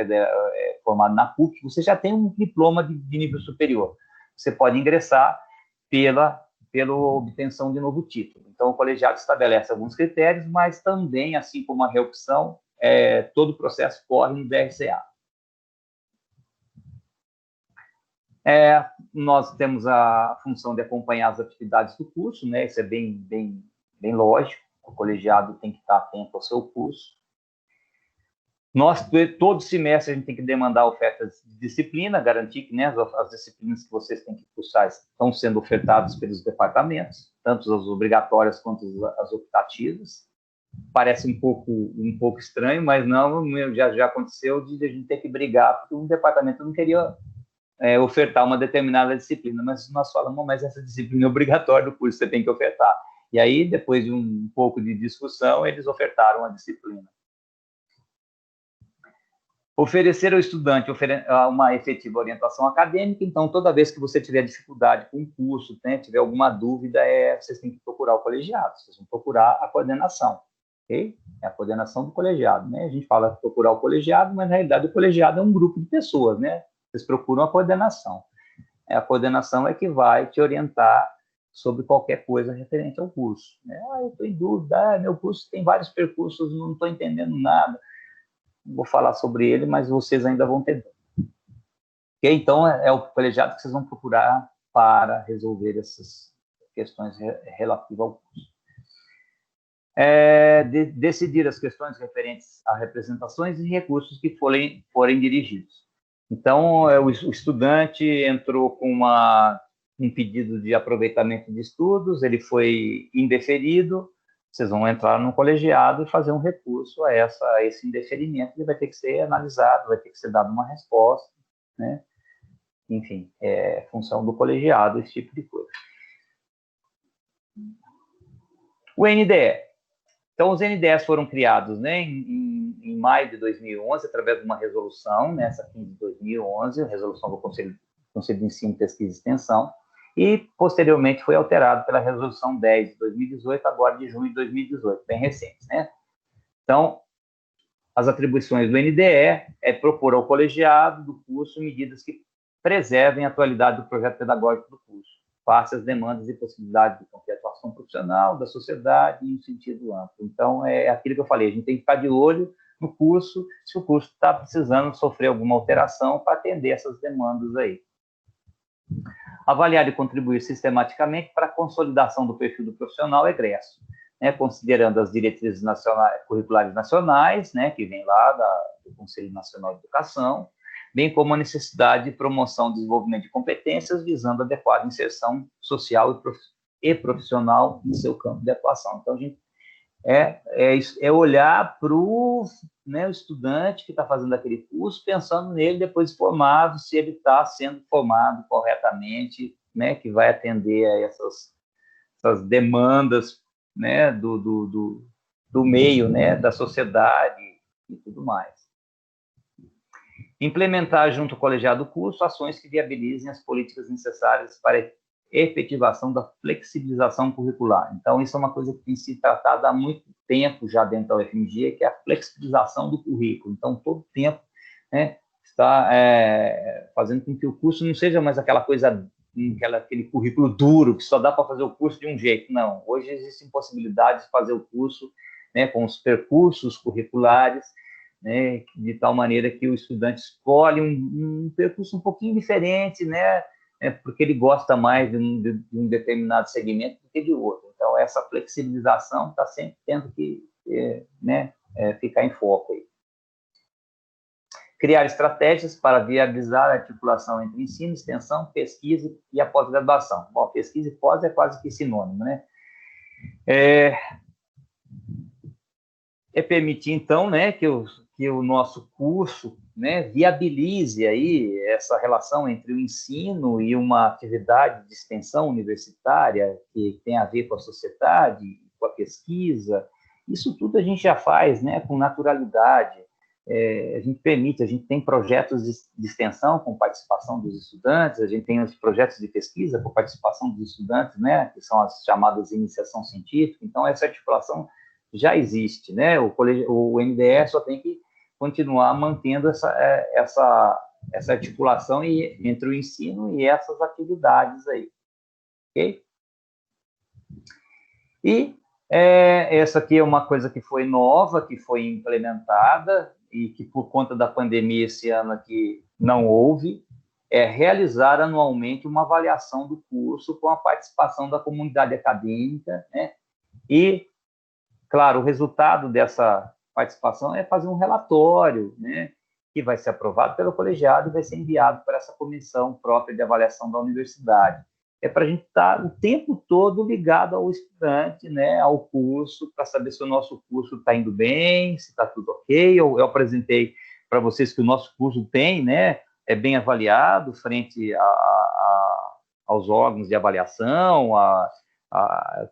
S3: formado na PUC, você já tem um diploma de nível superior. Você pode ingressar pela obtenção de novo título. Então, o colegiado estabelece alguns critérios, mas também, assim como a reopção, todo o processo corre no DRCA. Nós temos a função de acompanhar as atividades do curso, né? Isso é bem lógico. O colegiado tem que estar atento ao seu curso. Todo semestre, a gente tem que demandar ofertas de disciplina, garantir que, né, as disciplinas que vocês têm que cursar estão sendo ofertadas pelos departamentos, tanto as obrigatórias quanto as optativas. Parece um pouco estranho, mas não, já aconteceu de a gente ter que brigar, porque o departamento não queria ofertar uma determinada disciplina, mas nós falamos, mas essa disciplina é obrigatória do curso, você tem que ofertar. E aí, depois de um pouco de discussão, eles ofertaram a disciplina. Oferecer ao estudante uma efetiva orientação acadêmica. Então, toda vez que você tiver dificuldade com o curso, né, tiver alguma dúvida, vocês têm que procurar o colegiado, vocês vão procurar a coordenação, ok? É a coordenação do colegiado, né? A gente fala procurar o colegiado, mas na realidade o colegiado é um grupo de pessoas, né? Vocês procuram a coordenação. A coordenação é que vai te orientar sobre qualquer coisa referente ao curso. Eu estou em dúvida, meu curso tem vários percursos, não estou entendendo nada. Vou falar sobre ele, mas vocês ainda vão entender. Okay? Então, é o colegiado que vocês vão procurar para resolver essas questões relativas ao curso. Decidir as questões referentes a representações e recursos que forem dirigidos. Então, o estudante entrou com um pedido de aproveitamento de estudos, ele foi indeferido, vocês vão entrar no colegiado e fazer um recurso a esse indeferimento, ele vai ter que ser analisado, vai ter que ser dado uma resposta, né? Enfim, é função do colegiado esse tipo de coisa. O NDE. Então, os NDEs foram criados, né, em maio de 2011, através de uma resolução, né, essa 15 de 2011, a resolução do Conselho de Ensino, Pesquisa e Extensão, e, posteriormente, foi alterado pela resolução 10 de 2018, agora de junho de 2018, bem recente, né? Então, as atribuições do NDE é propor ao colegiado do curso medidas que preservem a atualidade do projeto pedagógico do curso, face às demandas e possibilidades de qualquer atuação profissional, da sociedade em um sentido amplo. Então, é aquilo que eu falei, a gente tem que ficar de olho no curso, se o curso está precisando sofrer alguma alteração para atender essas demandas aí. Avaliar e contribuir sistematicamente para a consolidação do perfil do profissional egresso, né, considerando as diretrizes curriculares nacionais, né, que vem lá do Conselho Nacional de Educação, bem como a necessidade de promoção e desenvolvimento de competências visando a adequada inserção social e profissional em seu campo de atuação. Então, a gente olhar para o, né, o estudante que está fazendo aquele curso, pensando nele depois de formado, se ele está sendo formado corretamente, né, que vai atender a essas demandas, né, do meio, né, da sociedade e tudo mais. Implementar junto ao colegiado do curso ações que viabilizem as políticas necessárias para a efetivação da flexibilização curricular. Então, isso é uma coisa que tem sido tratada há muito tempo já dentro da UFMG, que é a flexibilização do currículo. Então, todo tempo, né, está fazendo com que o curso não seja mais aquela coisa, aquele currículo duro, que só dá para fazer o curso de um jeito. Não, hoje existem possibilidades de fazer o curso, né, com os percursos curriculares, né, de tal maneira que o estudante escolhe um percurso um pouquinho diferente, né, porque ele gosta mais de um determinado segmento do que de outro. Então, essa flexibilização está sempre tendo que ficar em foco aí. Criar estratégias para viabilizar a articulação entre ensino, extensão, pesquisa e a pós-graduação. Bom, pesquisa e pós é quase que sinônimo, né? Permitir, então, né, que o nosso curso, né, viabilize aí essa relação entre o ensino e uma atividade de extensão universitária que tem a ver com a sociedade, com a pesquisa. Isso tudo a gente já faz, né, com naturalidade. A gente tem projetos de extensão com participação dos estudantes, a gente tem os projetos de pesquisa com participação dos estudantes, né, que são as chamadas iniciação científica. Então, essa articulação já existe, né? O NDE só tem que continuar mantendo essa articulação entre o ensino e essas atividades aí, ok? E essa aqui é uma coisa que foi nova, que foi implementada e que por conta da pandemia esse ano aqui não houve, realizar anualmente uma avaliação do curso com a participação da comunidade acadêmica, né? E claro, o resultado dessa participação é fazer um relatório, né, que vai ser aprovado pelo colegiado e vai ser enviado para essa comissão própria de avaliação da universidade. É para a gente estar o tempo todo ligado ao estudante, né, ao curso, para saber se o nosso curso está indo bem, se está tudo ok. Eu apresentei para vocês que o nosso curso tem, né, é bem avaliado frente aos órgãos de avaliação,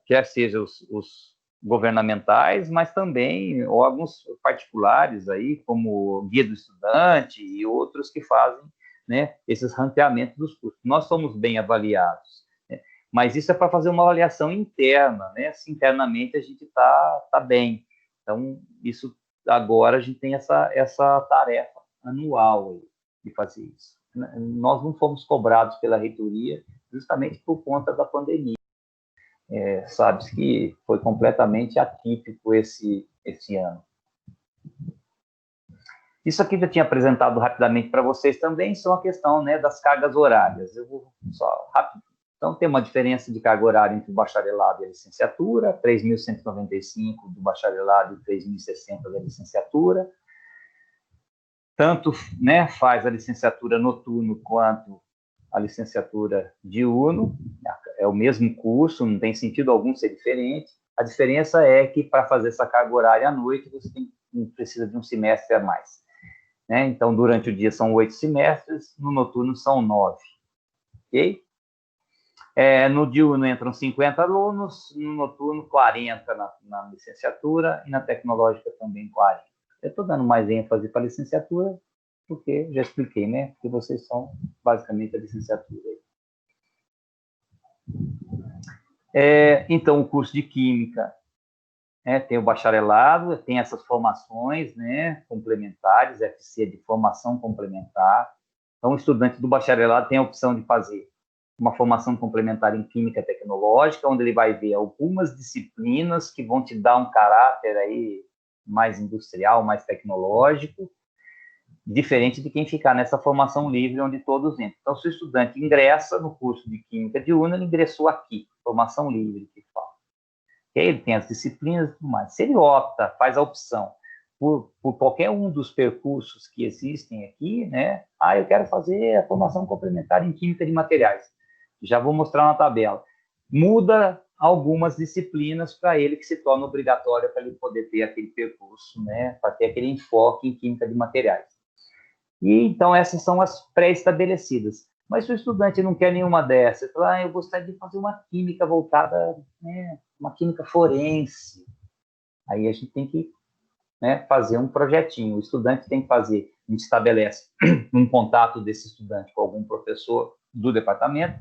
S3: quer seja os governamentais, mas também órgãos particulares aí, como o Guia do Estudante e outros que fazem, né, esses ranqueamentos dos cursos. Nós somos bem avaliados, né, mas isso é para fazer uma avaliação interna, né, se internamente a gente está bem. Então, isso agora a gente tem essa tarefa anual aí, de fazer isso. Nós não fomos cobrados pela reitoria justamente por conta da pandemia. Sabe-se que foi completamente atípico esse ano. Isso aqui eu já tinha apresentado rapidamente para vocês também, são a questão, né, das cargas horárias. Eu vou só rápido. Então, tem uma diferença de carga horária entre o bacharelado e a licenciatura, 3.195 do bacharelado e 3.060 da licenciatura. Tanto, né, faz a licenciatura noturno quanto a licenciatura diurno, é o mesmo curso, não tem sentido algum ser diferente. A diferença é que, para fazer essa carga horária à noite, você precisa de um semestre a mais, né? Então, durante o dia são 8 semestres, no noturno são 9, ok? No diurno entram 50 alunos, no noturno 40 na licenciatura e na tecnológica também 40. Eu estou dando mais ênfase para a licenciatura, porque já expliquei, né? Porque vocês são basicamente a licenciatura. Então, o curso de Química tem o bacharelado, tem essas formações, né, complementares, FC de formação complementar. Então, o estudante do bacharelado tem a opção de fazer uma formação complementar em Química Tecnológica, onde ele vai ver algumas disciplinas que vão te dar um caráter aí mais industrial, mais tecnológico, diferente de quem ficar nessa formação livre, onde todos entram. Então, se o estudante ingressa no curso de Química de UNA, ele ingressou aqui, formação livre, que fala. Ele tem as disciplinas e tudo mais. Se ele opta, faz a opção por qualquer um dos percursos que existem aqui, né? Eu quero fazer a formação complementar em Química de Materiais. Já vou mostrar na tabela. Muda algumas disciplinas para ele que se torna obrigatória para ele poder ter aquele percurso, né? Para ter aquele enfoque em Química de Materiais. E, então, essas são as pré-estabelecidas. Mas se o estudante não quer nenhuma dessas, ele fala, eu gostaria de fazer uma química voltada, né, uma química forense. Aí a gente tem que, né, fazer um projetinho. O estudante tem que fazer, a gente estabelece um contato desse estudante com algum professor do departamento,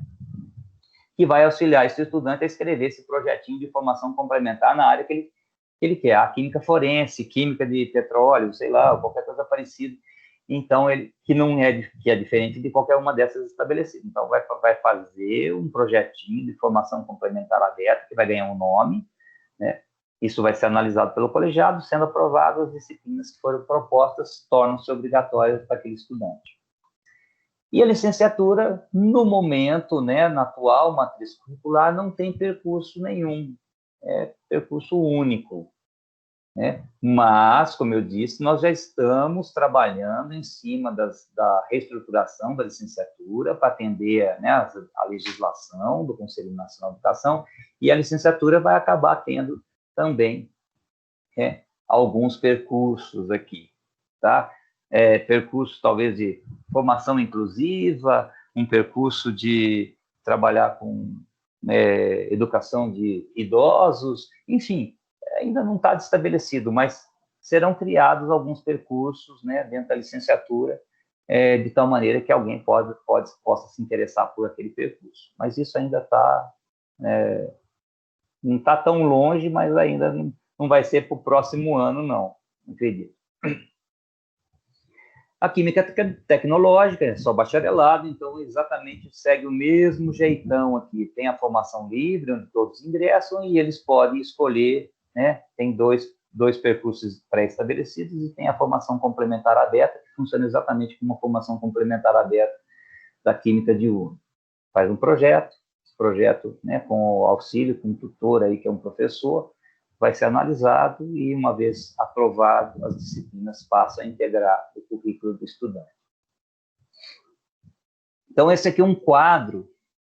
S3: que vai auxiliar esse estudante a escrever esse projetinho de formação complementar na área que ele quer. A química forense, química de petróleo, sei lá, qualquer coisa parecida. Então, que é diferente de qualquer uma dessas estabelecidas. Então, vai fazer um projetinho de formação complementar aberta, que vai ganhar um nome, né? Isso vai ser analisado pelo colegiado, sendo aprovado, as disciplinas que foram propostas tornam-se obrigatórias para aquele estudante. E a licenciatura, no momento, né, na atual matriz curricular, não tem percurso nenhum, é percurso único. Né? Mas, como eu disse, nós já estamos trabalhando em cima da reestruturação da licenciatura para atender, né, a legislação do Conselho Nacional de Educação, e a licenciatura vai acabar tendo também alguns percursos aqui, tá? Percurso talvez de formação inclusiva, um percurso de trabalhar com educação de idosos, enfim, ainda não está estabelecido, mas serão criados alguns percursos, né, dentro da licenciatura, de tal maneira que alguém possa se interessar por aquele percurso. Mas isso ainda está não está tão longe, mas ainda não vai ser para o próximo ano, não acredito. A química tecnológica é só bacharelado, então exatamente segue o mesmo jeitão aqui. Tem a formação livre, onde todos ingressam, e eles podem escolher, né? Tem dois percursos pré-estabelecidos e tem a formação complementar aberta, que funciona exatamente como uma formação complementar aberta da química de UNA. Faz um projeto, esse projeto, né, com o auxílio, com um tutor aí, que é um professor, vai ser analisado e, uma vez aprovado, as disciplinas passam a integrar o currículo do estudante. Então, esse aqui é um quadro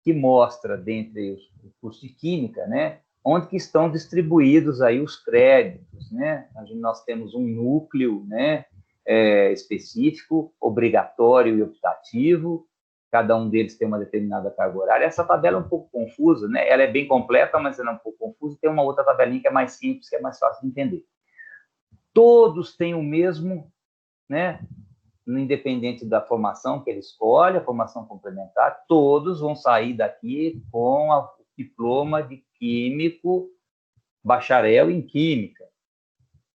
S3: que mostra, dentre os cursos de Química, né, onde que estão distribuídos aí os créditos, né? Nós temos um núcleo, né, específico, obrigatório e optativo. Cada um deles tem uma determinada carga horária. Essa tabela é um pouco confusa, né? Ela é bem completa, mas ela é um pouco confusa. Tem uma outra tabelinha que é mais simples, que é mais fácil de entender. Todos têm o mesmo, né? Independente da formação que ele escolhe, a formação complementar, todos vão sair daqui com o diploma de químico, bacharel em química,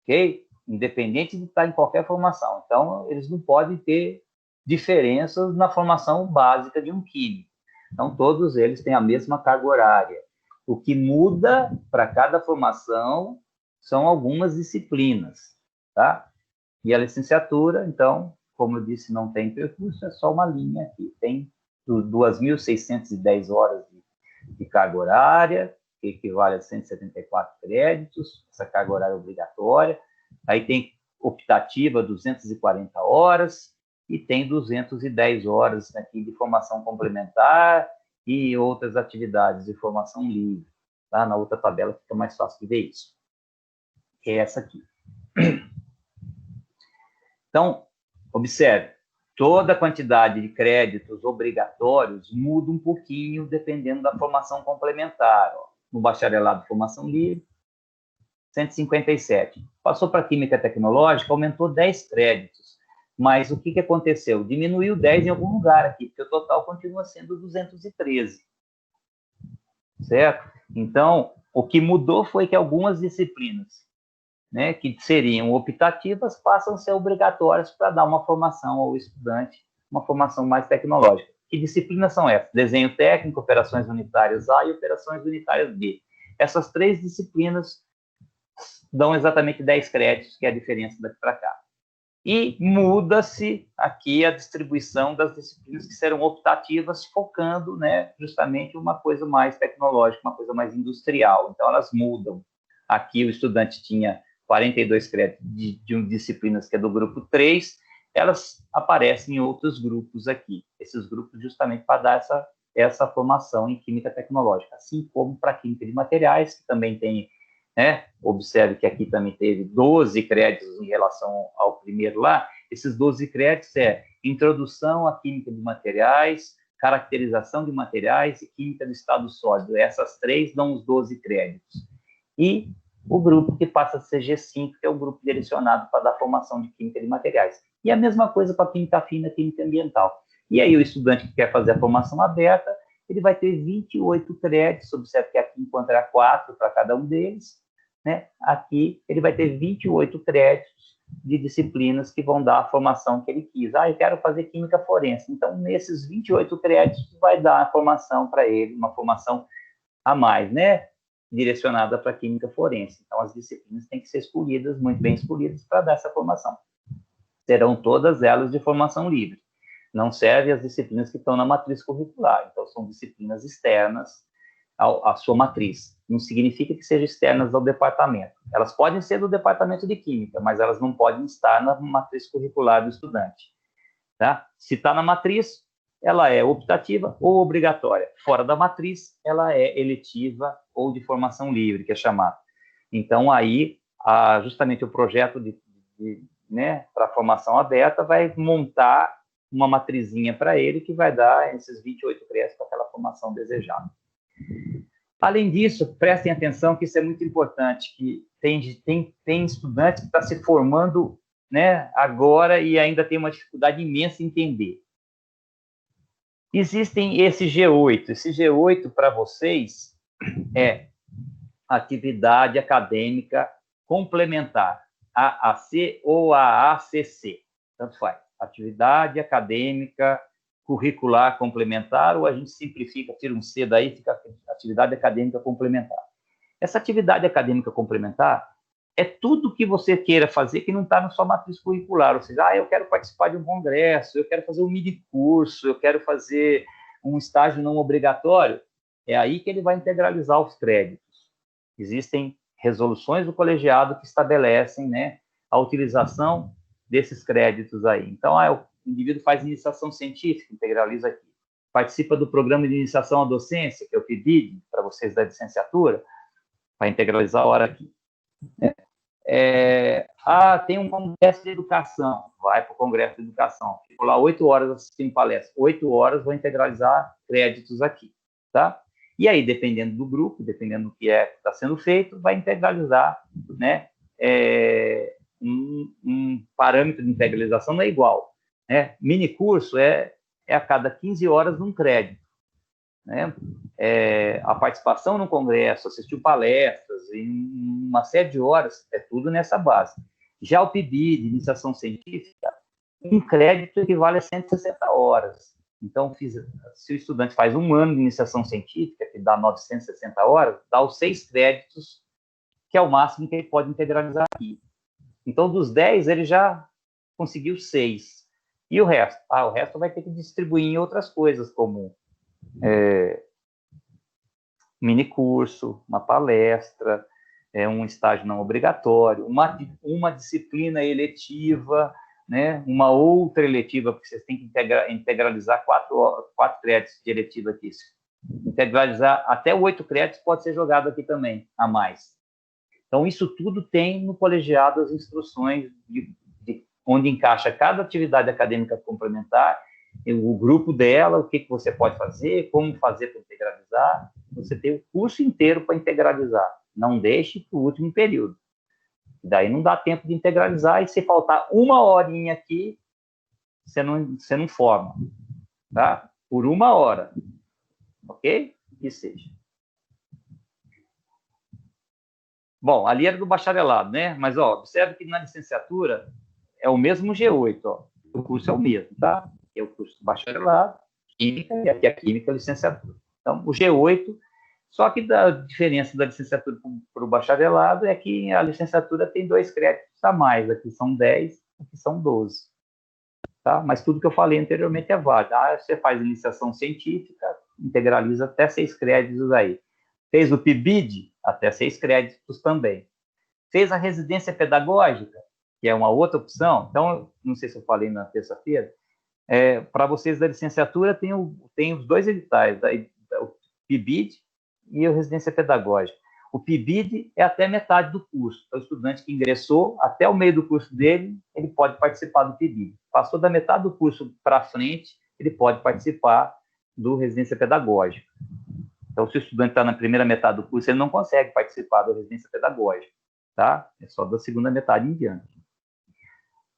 S3: ok? Independente de estar em qualquer formação. Então, eles não podem ter diferenças na formação básica de um químico. Então, todos eles têm a mesma carga horária. O que muda para cada formação são algumas disciplinas, tá? E a licenciatura, então, como eu disse, não tem percurso, é só uma linha aqui. Tem 2.610 horas de carga horária, que equivale a 174 créditos, essa carga horária obrigatória. Aí tem optativa, 240 horas, e tem 210 horas aqui de formação complementar e outras atividades de formação livre. Tá? Na outra tabela fica mais fácil de ver isso. É essa aqui. Então, observe, toda a quantidade de créditos obrigatórios muda um pouquinho dependendo da formação complementar. Ó. No bacharelado de formação livre, 157. Passou para Química Tecnológica, aumentou 10 créditos. Mas o que aconteceu? Diminuiu 10 em algum lugar aqui, porque o total continua sendo 213. Certo? Então, o que mudou foi que algumas disciplinas, né, que seriam optativas, passam a ser obrigatórias para dar uma formação ao estudante, uma formação mais tecnológica. Que disciplinas são essas? Desenho técnico, operações unitárias A e operações unitárias B. Essas 3 disciplinas dão exatamente 10 créditos, que é a diferença daqui para cá. E muda-se aqui a distribuição das disciplinas que serão optativas, focando, né, justamente uma coisa mais tecnológica, uma coisa mais industrial. Então, elas mudam. Aqui o estudante tinha 42 créditos de disciplinas que é do grupo 3, elas aparecem em outros grupos aqui. Esses grupos justamente para dar essa formação em Química Tecnológica, assim como para Química de Materiais, que também tem... Né? Observe que aqui também teve 12 créditos em relação ao primeiro lá. Esses 12 créditos é introdução à química de materiais, caracterização de materiais e química do estado sólido. Essas 3 dão os 12 créditos. E o grupo que passa a ser G5, que é o grupo direcionado para dar formação de química de materiais. E a mesma coisa para química fina, química ambiental. E aí o estudante que quer fazer a formação aberta, ele vai ter 28 créditos, observe que aqui encontra 4 para cada um deles, né? Aqui ele vai ter 28 créditos de disciplinas que vão dar a formação que ele quis. Eu quero fazer química forense. Então, nesses 28 créditos, vai dar a formação para ele, uma formação a mais, né? Direcionada para química forense. Então, as disciplinas têm que ser escolhidas, muito bem escolhidas, para dar essa formação. Serão todas elas de formação livre. Não servem as disciplinas que estão na matriz curricular. Então, são disciplinas externas à sua matriz. Não significa que sejam externas ao departamento. Elas podem ser do departamento de Química, mas elas não podem estar na matriz curricular do estudante. Tá? Se está na matriz, ela é optativa ou obrigatória. Fora da matriz, ela é eletiva ou de formação livre, que é chamado. Então, aí, justamente o projeto né, para formação aberta vai montar uma matrizinha para ele que vai dar esses 28 créditos para aquela formação desejada. Além disso, prestem atenção que isso é muito importante, que tem estudante que está se formando, né, agora e ainda tem uma dificuldade imensa em entender. Existem esse G8. Esse G8 para vocês é atividade acadêmica complementar, AAC ou AACC, tanto faz. Atividade acadêmica curricular complementar, ou a gente simplifica, tira um C daí, fica atividade acadêmica complementar. Essa atividade acadêmica complementar é tudo que você queira fazer que não está na sua matriz curricular, ou seja, eu quero participar de um congresso, eu quero fazer um mini curso, eu quero fazer um estágio não obrigatório, é aí que ele vai integralizar os créditos. Existem resoluções do colegiado que estabelecem, né, a utilização desses créditos aí. Então, o indivíduo faz iniciação científica, integraliza aqui. Participa do programa de iniciação à docência, que é o PIBID, para vocês da licenciatura, vai integralizar a hora aqui. Tem um congresso de educação, vai para o congresso de educação. Fico lá 8 horas assistindo palestra. 8 horas vou integralizar créditos aqui, tá? E aí, dependendo do grupo, dependendo do que está sendo feito, vai integralizar, né? Um parâmetro de integralização não é igual. Né? Mini curso é a cada 15 horas num crédito. Né? A participação no congresso, assistir palestras, em uma série de horas, é tudo nessa base. Já o PIBID, de iniciação científica, um crédito equivale a 160 horas. Então, se o estudante faz 1 ano de iniciação científica, que dá 960 horas, dá os 6 créditos, que é o máximo que ele pode integralizar aqui. Então, dos 10, ele já conseguiu 6. E o resto? O resto vai ter que distribuir em outras coisas, como mini curso, uma palestra, um estágio não obrigatório, uma disciplina eletiva, né? Uma outra eletiva, porque vocês têm que integralizar 4 créditos de eletiva aqui. Integralizar até 8 créditos pode ser jogado aqui também, a mais. Então, isso tudo tem no colegiado as instruções de onde encaixa cada atividade acadêmica complementar, o grupo dela, o que você pode fazer, como fazer para integralizar. Você tem o curso inteiro para integralizar. Não deixe para o último período. Daí não dá tempo de integralizar, e se faltar uma horinha aqui, você não forma. Tá? Por uma hora. Ok? Que seja. Bom, ali era do bacharelado, né? Mas, ó, observe que na licenciatura é o mesmo G8, ó. O curso é o mesmo, tá? É o curso do bacharelado, química, e aqui a química, a licenciatura. Então, o G8, só que a diferença da licenciatura para o bacharelado é que a licenciatura tem 2 créditos a mais. Aqui são 10, aqui são 12. Tá? Mas tudo que eu falei anteriormente é válido. Você faz iniciação científica, integraliza até 6 créditos aí. Fez o PIBID, até 6 créditos também. Fez a residência pedagógica, que é uma outra opção. Então, não sei se eu falei na terça-feira, para vocês da licenciatura tem os 2 editais, o PIBID e a residência pedagógica. O PIBID é até metade do curso. Então, o estudante que ingressou, até o meio do curso dele, ele pode participar do PIBID. Passou da metade do curso para frente, ele pode participar do residência pedagógica. Então, se o estudante está na primeira metade do curso, ele não consegue participar da residência pedagógica, tá? É só da segunda metade em diante.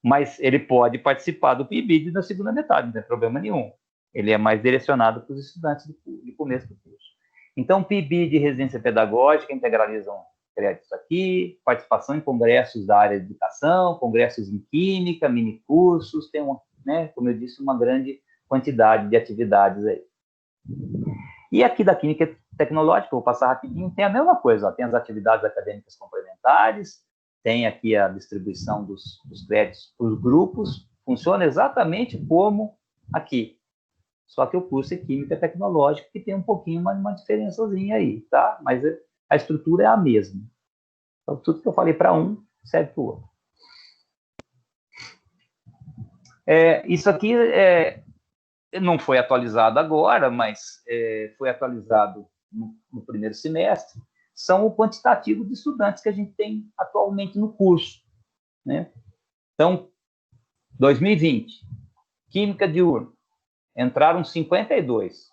S3: Mas ele pode participar do PIBID da segunda metade, não tem problema nenhum. Ele é mais direcionado para os estudantes do começo do curso. Então, PIBID e residência pedagógica integralizam créditos aqui, participação em congressos da área de educação, congressos em química, minicursos, tem, né, como eu disse, uma grande quantidade de atividades aí. E aqui da química tecnológica, vou passar rapidinho, tem a mesma coisa, ó, tem as atividades acadêmicas complementares, tem aqui a distribuição dos créditos por grupos, funciona exatamente como aqui. Só que o curso é química tecnológica, que tem um pouquinho uma diferençazinha aí, tá? Mas a estrutura é a mesma. Então, tudo que eu falei para um, serve para o outro. Isso aqui não foi atualizado agora, mas foi atualizado no primeiro semestre. São o quantitativo de estudantes que a gente tem atualmente no curso, né? Então, 2020, Química diurna, entraram 52.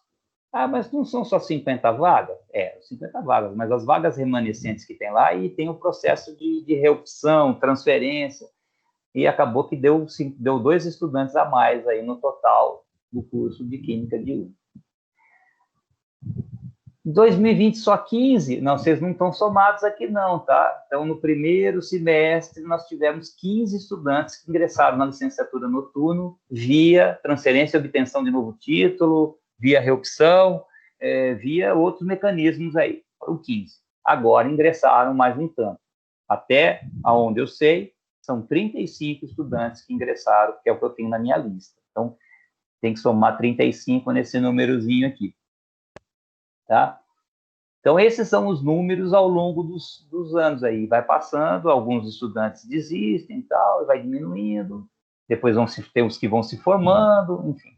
S3: Mas não são só 50 vagas? 50 vagas, mas as vagas remanescentes que tem lá, e tem o processo de reopção, transferência, e acabou que deu 2 estudantes a mais aí no total do curso de Química diurna. 2020 só 15, não, vocês não estão somados aqui não, tá? Então, no primeiro semestre, nós tivemos 15 estudantes que ingressaram na licenciatura noturno via transferência e obtenção de novo título, via reopção, via outros mecanismos aí, foram 15. Agora ingressaram mais um tanto. Até onde eu sei, são 35 estudantes que ingressaram, que é o que eu tenho na minha lista. Então, tem que somar 35 nesse númerozinho aqui. Tá? Então, esses são os números ao longo dos anos aí. Vai passando, alguns estudantes desistem e tal, vai diminuindo, depois tem os que vão se formando, enfim.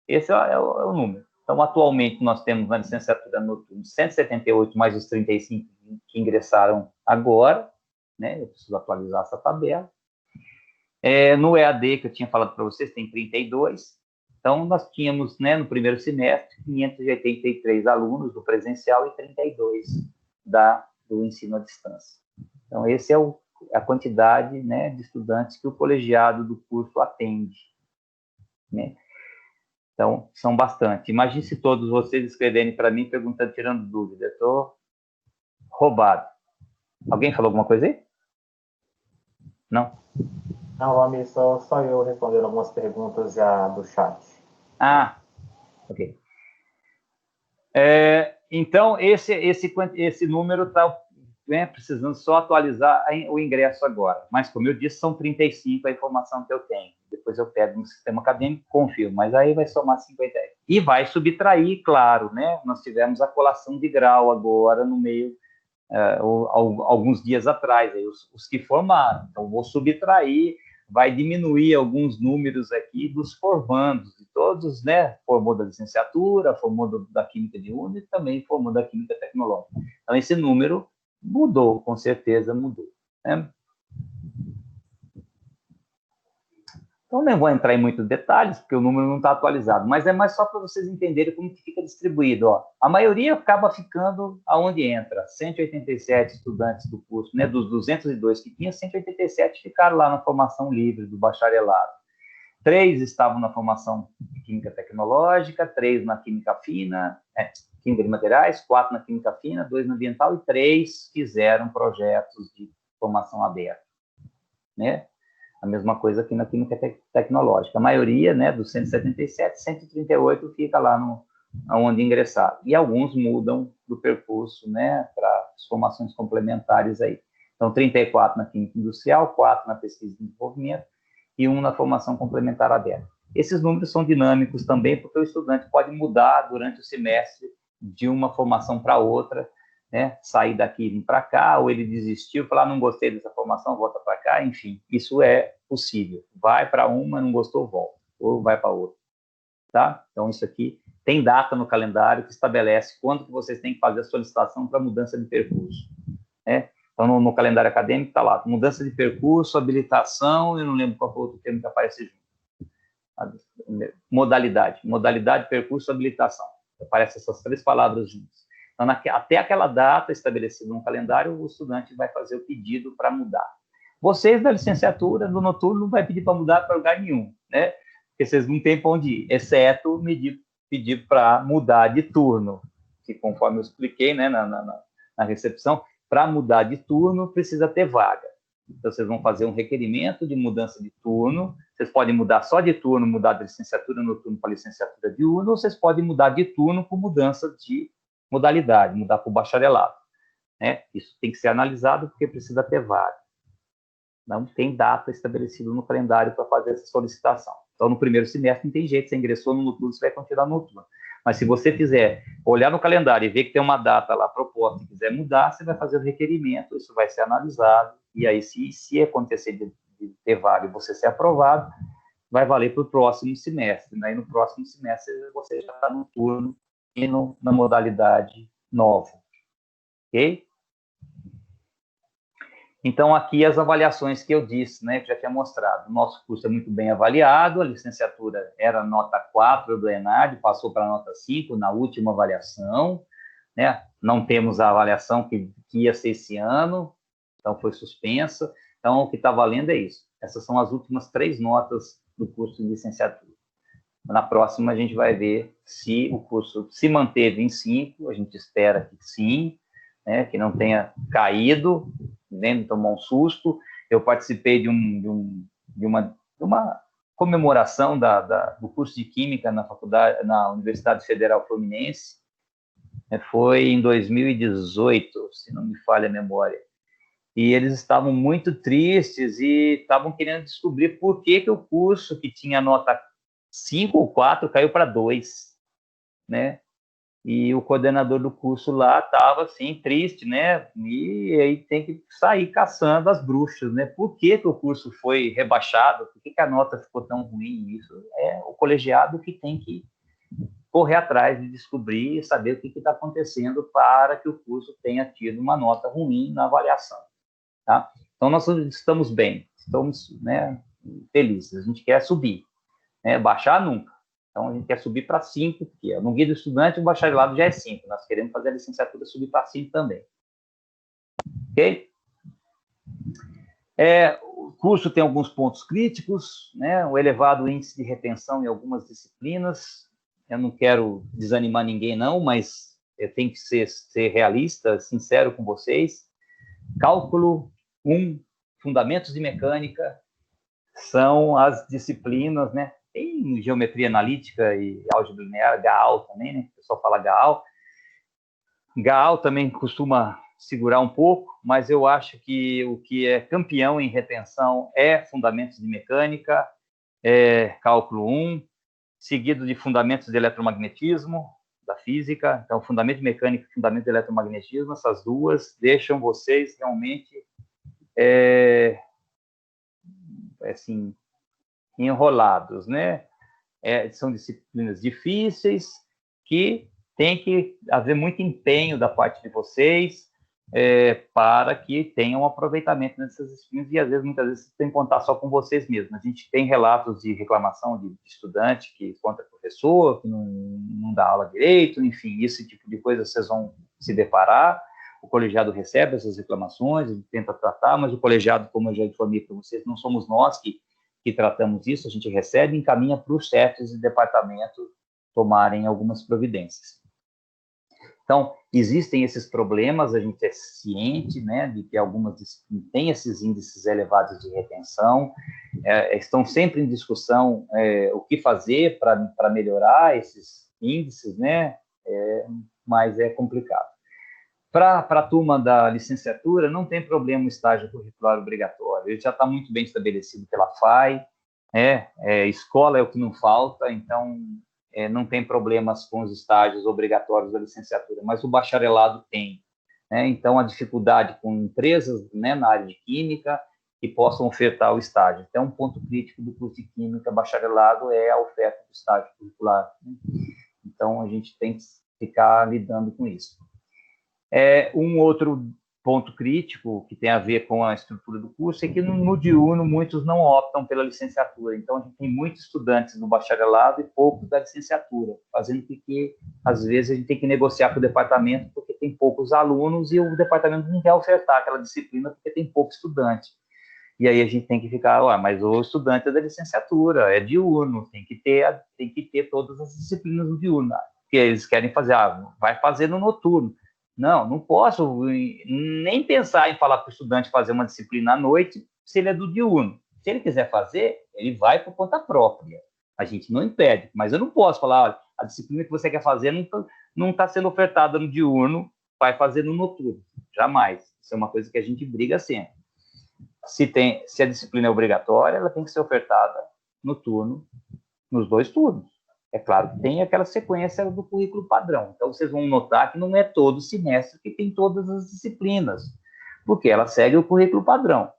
S3: Esse é o número. Então, atualmente, nós temos na licenciatura noturna 178 mais os 35 que ingressaram agora, né? Eu preciso atualizar essa tabela. No EAD, que eu tinha falado para vocês, tem 32. Então, nós tínhamos, né, no primeiro semestre, 583 alunos do presencial e 32 do ensino à distância. Então, essa é a quantidade, né, de estudantes que o colegiado do curso atende, né? Então, são bastante. Imagine se todos vocês escreverem para mim, perguntando, tirando dúvida. Eu estou roubado. Alguém falou alguma coisa aí? Não?
S1: Não, Valmir, só eu respondendo algumas perguntas já do chat.
S3: Ok. Então, esse número está, né, precisando só atualizar o ingresso agora. Mas, como eu disse, são 35 a informação que eu tenho. Depois eu pego no sistema acadêmico, confirmo. Mas aí vai somar 50. E vai subtrair, claro, né? Nós tivemos a colação de grau agora no meio, alguns dias atrás, aí, os que formaram. Então, vou subtrair, vai diminuir alguns números aqui dos formandos, de todos, né? Formou da licenciatura, formou da Química diurna e também formou da Química tecnológica. Então, esse número mudou, com certeza mudou, né? Então, não vou entrar em muitos detalhes, porque o número não está atualizado, mas é mais só para vocês entenderem como que fica distribuído. Ó. A maioria acaba ficando aonde entra, 187 estudantes do curso, né, dos 202 que tinha, 187 ficaram lá na formação livre do bacharelado. 3 estavam na formação de Química Tecnológica, 3 na Química Fina, Química de Materiais, 4 na Química Fina, 2 na Ambiental e 3 fizeram projetos de formação aberta, né? A mesma coisa aqui na Química Tecnológica. A maioria, né, dos 177, 138 fica lá onde ingressaram. E alguns mudam do percurso, né, para as formações complementares aí. Então, 34 na Química Industrial, 4 na Pesquisa e Desenvolvimento e 1 na Formação Complementar Aberta. Esses números são dinâmicos também, porque o estudante pode mudar durante o semestre de uma formação para outra, né, sair daqui e vir para cá, ou ele desistiu, falar, não gostei dessa formação, volta para cá, enfim, isso é possível. Vai para uma, não gostou, volta, ou vai para outra, tá? Então, isso aqui tem data no calendário que estabelece quando que vocês têm que fazer a solicitação para mudança de percurso, né? Então, no calendário acadêmico está lá, mudança de percurso, habilitação, eu não lembro qual foi o outro termo que aparece junto. Modalidade, percurso, habilitação. Aparecem essas 3 palavras juntas. Então, até aquela data estabelecida no calendário, o estudante vai fazer o pedido para mudar. Vocês, da licenciatura, do noturno, não vai pedir para mudar para lugar nenhum, né? Porque vocês não têm para onde ir, exceto pedir para mudar de turno, que conforme eu expliquei, né, na recepção, para mudar de turno precisa ter vaga. Então, vocês vão fazer um requerimento de mudança de turno. Vocês podem mudar só de turno, mudar da licenciatura noturno para licenciatura diurna, ou vocês podem mudar de turno por mudança de modalidade, mudar para o bacharelado, né? Isso tem que ser analisado porque precisa ter vaga. Não tem data estabelecida no calendário para fazer essa solicitação. Então, no primeiro semestre não tem jeito, você ingressou no noturno, você vai continuar no noturno. Mas se você fizer, olhar no calendário e ver que tem uma data lá proposta e quiser mudar, você vai fazer o requerimento, isso vai ser analisado, e aí se acontecer de ter vaga e você ser aprovado, vai valer para o próximo semestre, né? E no próximo semestre você já está no turno e na modalidade nova, ok? Então, aqui as avaliações que eu disse, né, que já tinha mostrado. O nosso curso é muito bem avaliado, a licenciatura era nota 4 do ENAD, passou para nota 5 na última avaliação, né? Não temos a avaliação que ia ser esse ano, então foi suspensa. Então, o que está valendo é isso. Essas são as últimas 3 notas do curso de licenciatura. Na próxima, a gente vai ver se o curso se manteve em 5, a gente espera que sim, né, que não tenha caído, nem tomou um susto. Eu participei de uma comemoração do curso de Química na Universidade Federal Fluminense, foi em 2018, se não me falha a memória. E eles estavam muito tristes e estavam querendo descobrir por que o curso que tinha nota 5 ou 4 caiu para 2, né? E o coordenador do curso lá estava, assim, triste, né? E aí tem que sair caçando as bruxas, né? Por que o curso foi rebaixado? Por que a nota ficou tão ruim? Isso é o colegiado que tem que correr atrás de descobrir e saber o que está acontecendo para que o curso tenha tido uma nota ruim na avaliação, tá? Então, nós estamos bem, estamos, né, felizes, a gente quer subir, né? Baixar nunca. Então, a gente quer subir para 5, porque no guia do estudante o bacharelado já é 5, nós queremos fazer a licenciatura subir para 5 também. Ok? O curso tem alguns pontos críticos, né? O elevado índice de retenção em algumas disciplinas. Eu não quero desanimar ninguém, não, mas eu tenho que ser realista, sincero com vocês. Cálculo 1, Fundamentos de Mecânica, são as disciplinas, né? Tem geometria analítica e álgebra linear, GAAL também, né? O pessoal fala GAAL. GAAL também costuma segurar um pouco, mas eu acho que o que é campeão em retenção é Fundamentos de Mecânica, Cálculo 1, seguido de Fundamentos de Eletromagnetismo, da Física. Então, Fundamento de Mecânica e Fundamento de Eletromagnetismo, essas duas deixam vocês realmente, assim, enrolados, né? São disciplinas difíceis que tem que haver muito empenho da parte de vocês, para que tenham um aproveitamento nessas disciplinas, e às vezes, muitas vezes, tem que contar só com vocês mesmos. A gente tem relatos de reclamação de estudante que conta professor, que não dá aula direito, enfim, esse tipo de coisa vocês vão se deparar. O colegiado recebe essas reclamações, ele tenta tratar, mas o colegiado, como eu já informei para vocês, não somos nós que tratamos isso, a gente recebe e encaminha para os chefes de departamento tomarem algumas providências. Então, existem esses problemas, a gente é ciente, né, de que algumas disciplinas têm esses índices elevados de retenção, estão sempre em discussão o que fazer para melhorar esses índices, né, mas é complicado. Para a turma da licenciatura, não tem problema o estágio curricular obrigatório, ele já está muito bem estabelecido pela FAI, escola é o que não falta, então não tem problemas com os estágios obrigatórios da licenciatura, mas o bacharelado tem, né? Então, a dificuldade com empresas, né, na área de química que possam ofertar o estágio. Então, um ponto crítico do curso de química bacharelado é a oferta do estágio curricular, né? Então, a gente tem que ficar lidando com isso. Um outro ponto crítico que tem a ver com a estrutura do curso é que no diurno muitos não optam pela licenciatura. Então, a gente tem muitos estudantes do bacharelado e poucos da licenciatura, fazendo com que, às vezes, a gente tem que negociar com o departamento porque tem poucos alunos e o departamento não quer ofertar aquela disciplina porque tem pouco estudante. E aí a gente tem que ficar, mas o estudante é da licenciatura, é diurno, tem que ter todas as disciplinas no diurno, porque eles querem fazer, vai fazer no noturno. Não posso nem pensar em falar para o estudante fazer uma disciplina à noite se ele é do diurno. Se ele quiser fazer, ele vai por conta própria. A gente não impede, mas eu não posso falar, olha, a disciplina que você quer fazer não está sendo ofertada no diurno, vai fazer no noturno. Jamais. Isso é uma coisa que a gente briga sempre. Se a disciplina é obrigatória, ela tem que ser ofertada no turno, nos 2 turnos. É claro que tem aquela sequência do currículo padrão. Então, vocês vão notar que não é todo semestre que tem todas as disciplinas, porque ela segue o currículo padrão.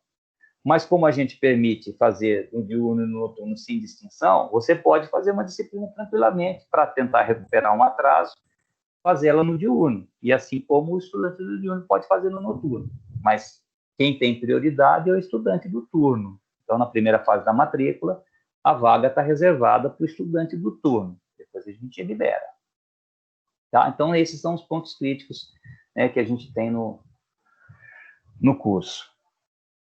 S3: Mas como a gente permite fazer no diurno e no noturno sem distinção, você pode fazer uma disciplina tranquilamente para tentar recuperar um atraso, fazer ela no diurno. E assim como o estudante do diurno pode fazer no noturno. Mas quem tem prioridade é o estudante do turno. Então, na primeira fase da matrícula, a vaga está reservada para o estudante do turno. Depois a gente libera. Tá? Então, esses são os pontos críticos, né, que a gente tem no curso.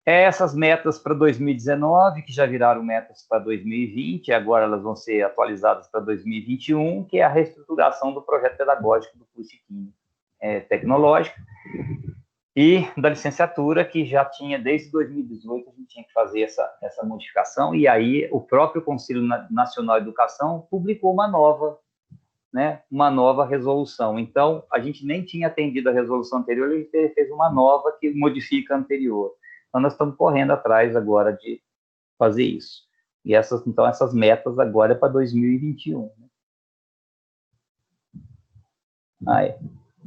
S3: Essas metas para 2019, que já viraram metas para 2020, agora elas vão ser atualizadas para 2021, que é a reestruturação do projeto pedagógico do curso de Química Tecnológica, e da licenciatura, que já tinha, desde 2018, a gente tinha que fazer essa modificação, e aí o próprio Conselho Nacional de Educação publicou uma nova resolução. Então, a gente nem tinha atendido a resolução anterior, a gente fez uma nova que modifica a anterior. Então, nós estamos correndo atrás agora de fazer isso. E essas metas agora é para 2021.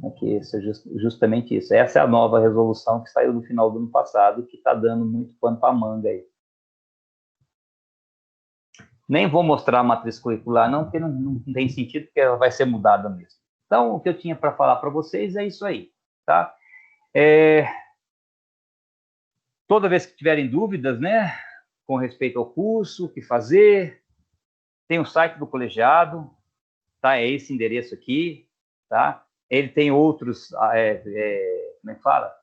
S3: Aqui, isso é justamente isso. Essa é a nova resolução que saiu no final do ano passado e que está dando muito pano para manga aí. Nem vou mostrar a matriz curricular, não, porque não tem sentido, porque ela vai ser mudada mesmo. Então, o que eu tinha para falar para vocês é isso aí, tá? Toda vez que tiverem dúvidas, né, com respeito ao curso, o que fazer, tem o site do colegiado, tá? É esse endereço aqui, tá? Ele tem outros, como é que fala?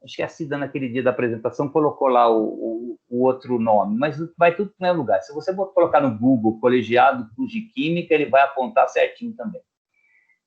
S3: Acho que a Cida, naquele dia da apresentação, colocou lá o outro nome, mas vai tudo no mesmo lugar. Se você colocar no Google Colegiado Curso de Química, ele vai apontar certinho também.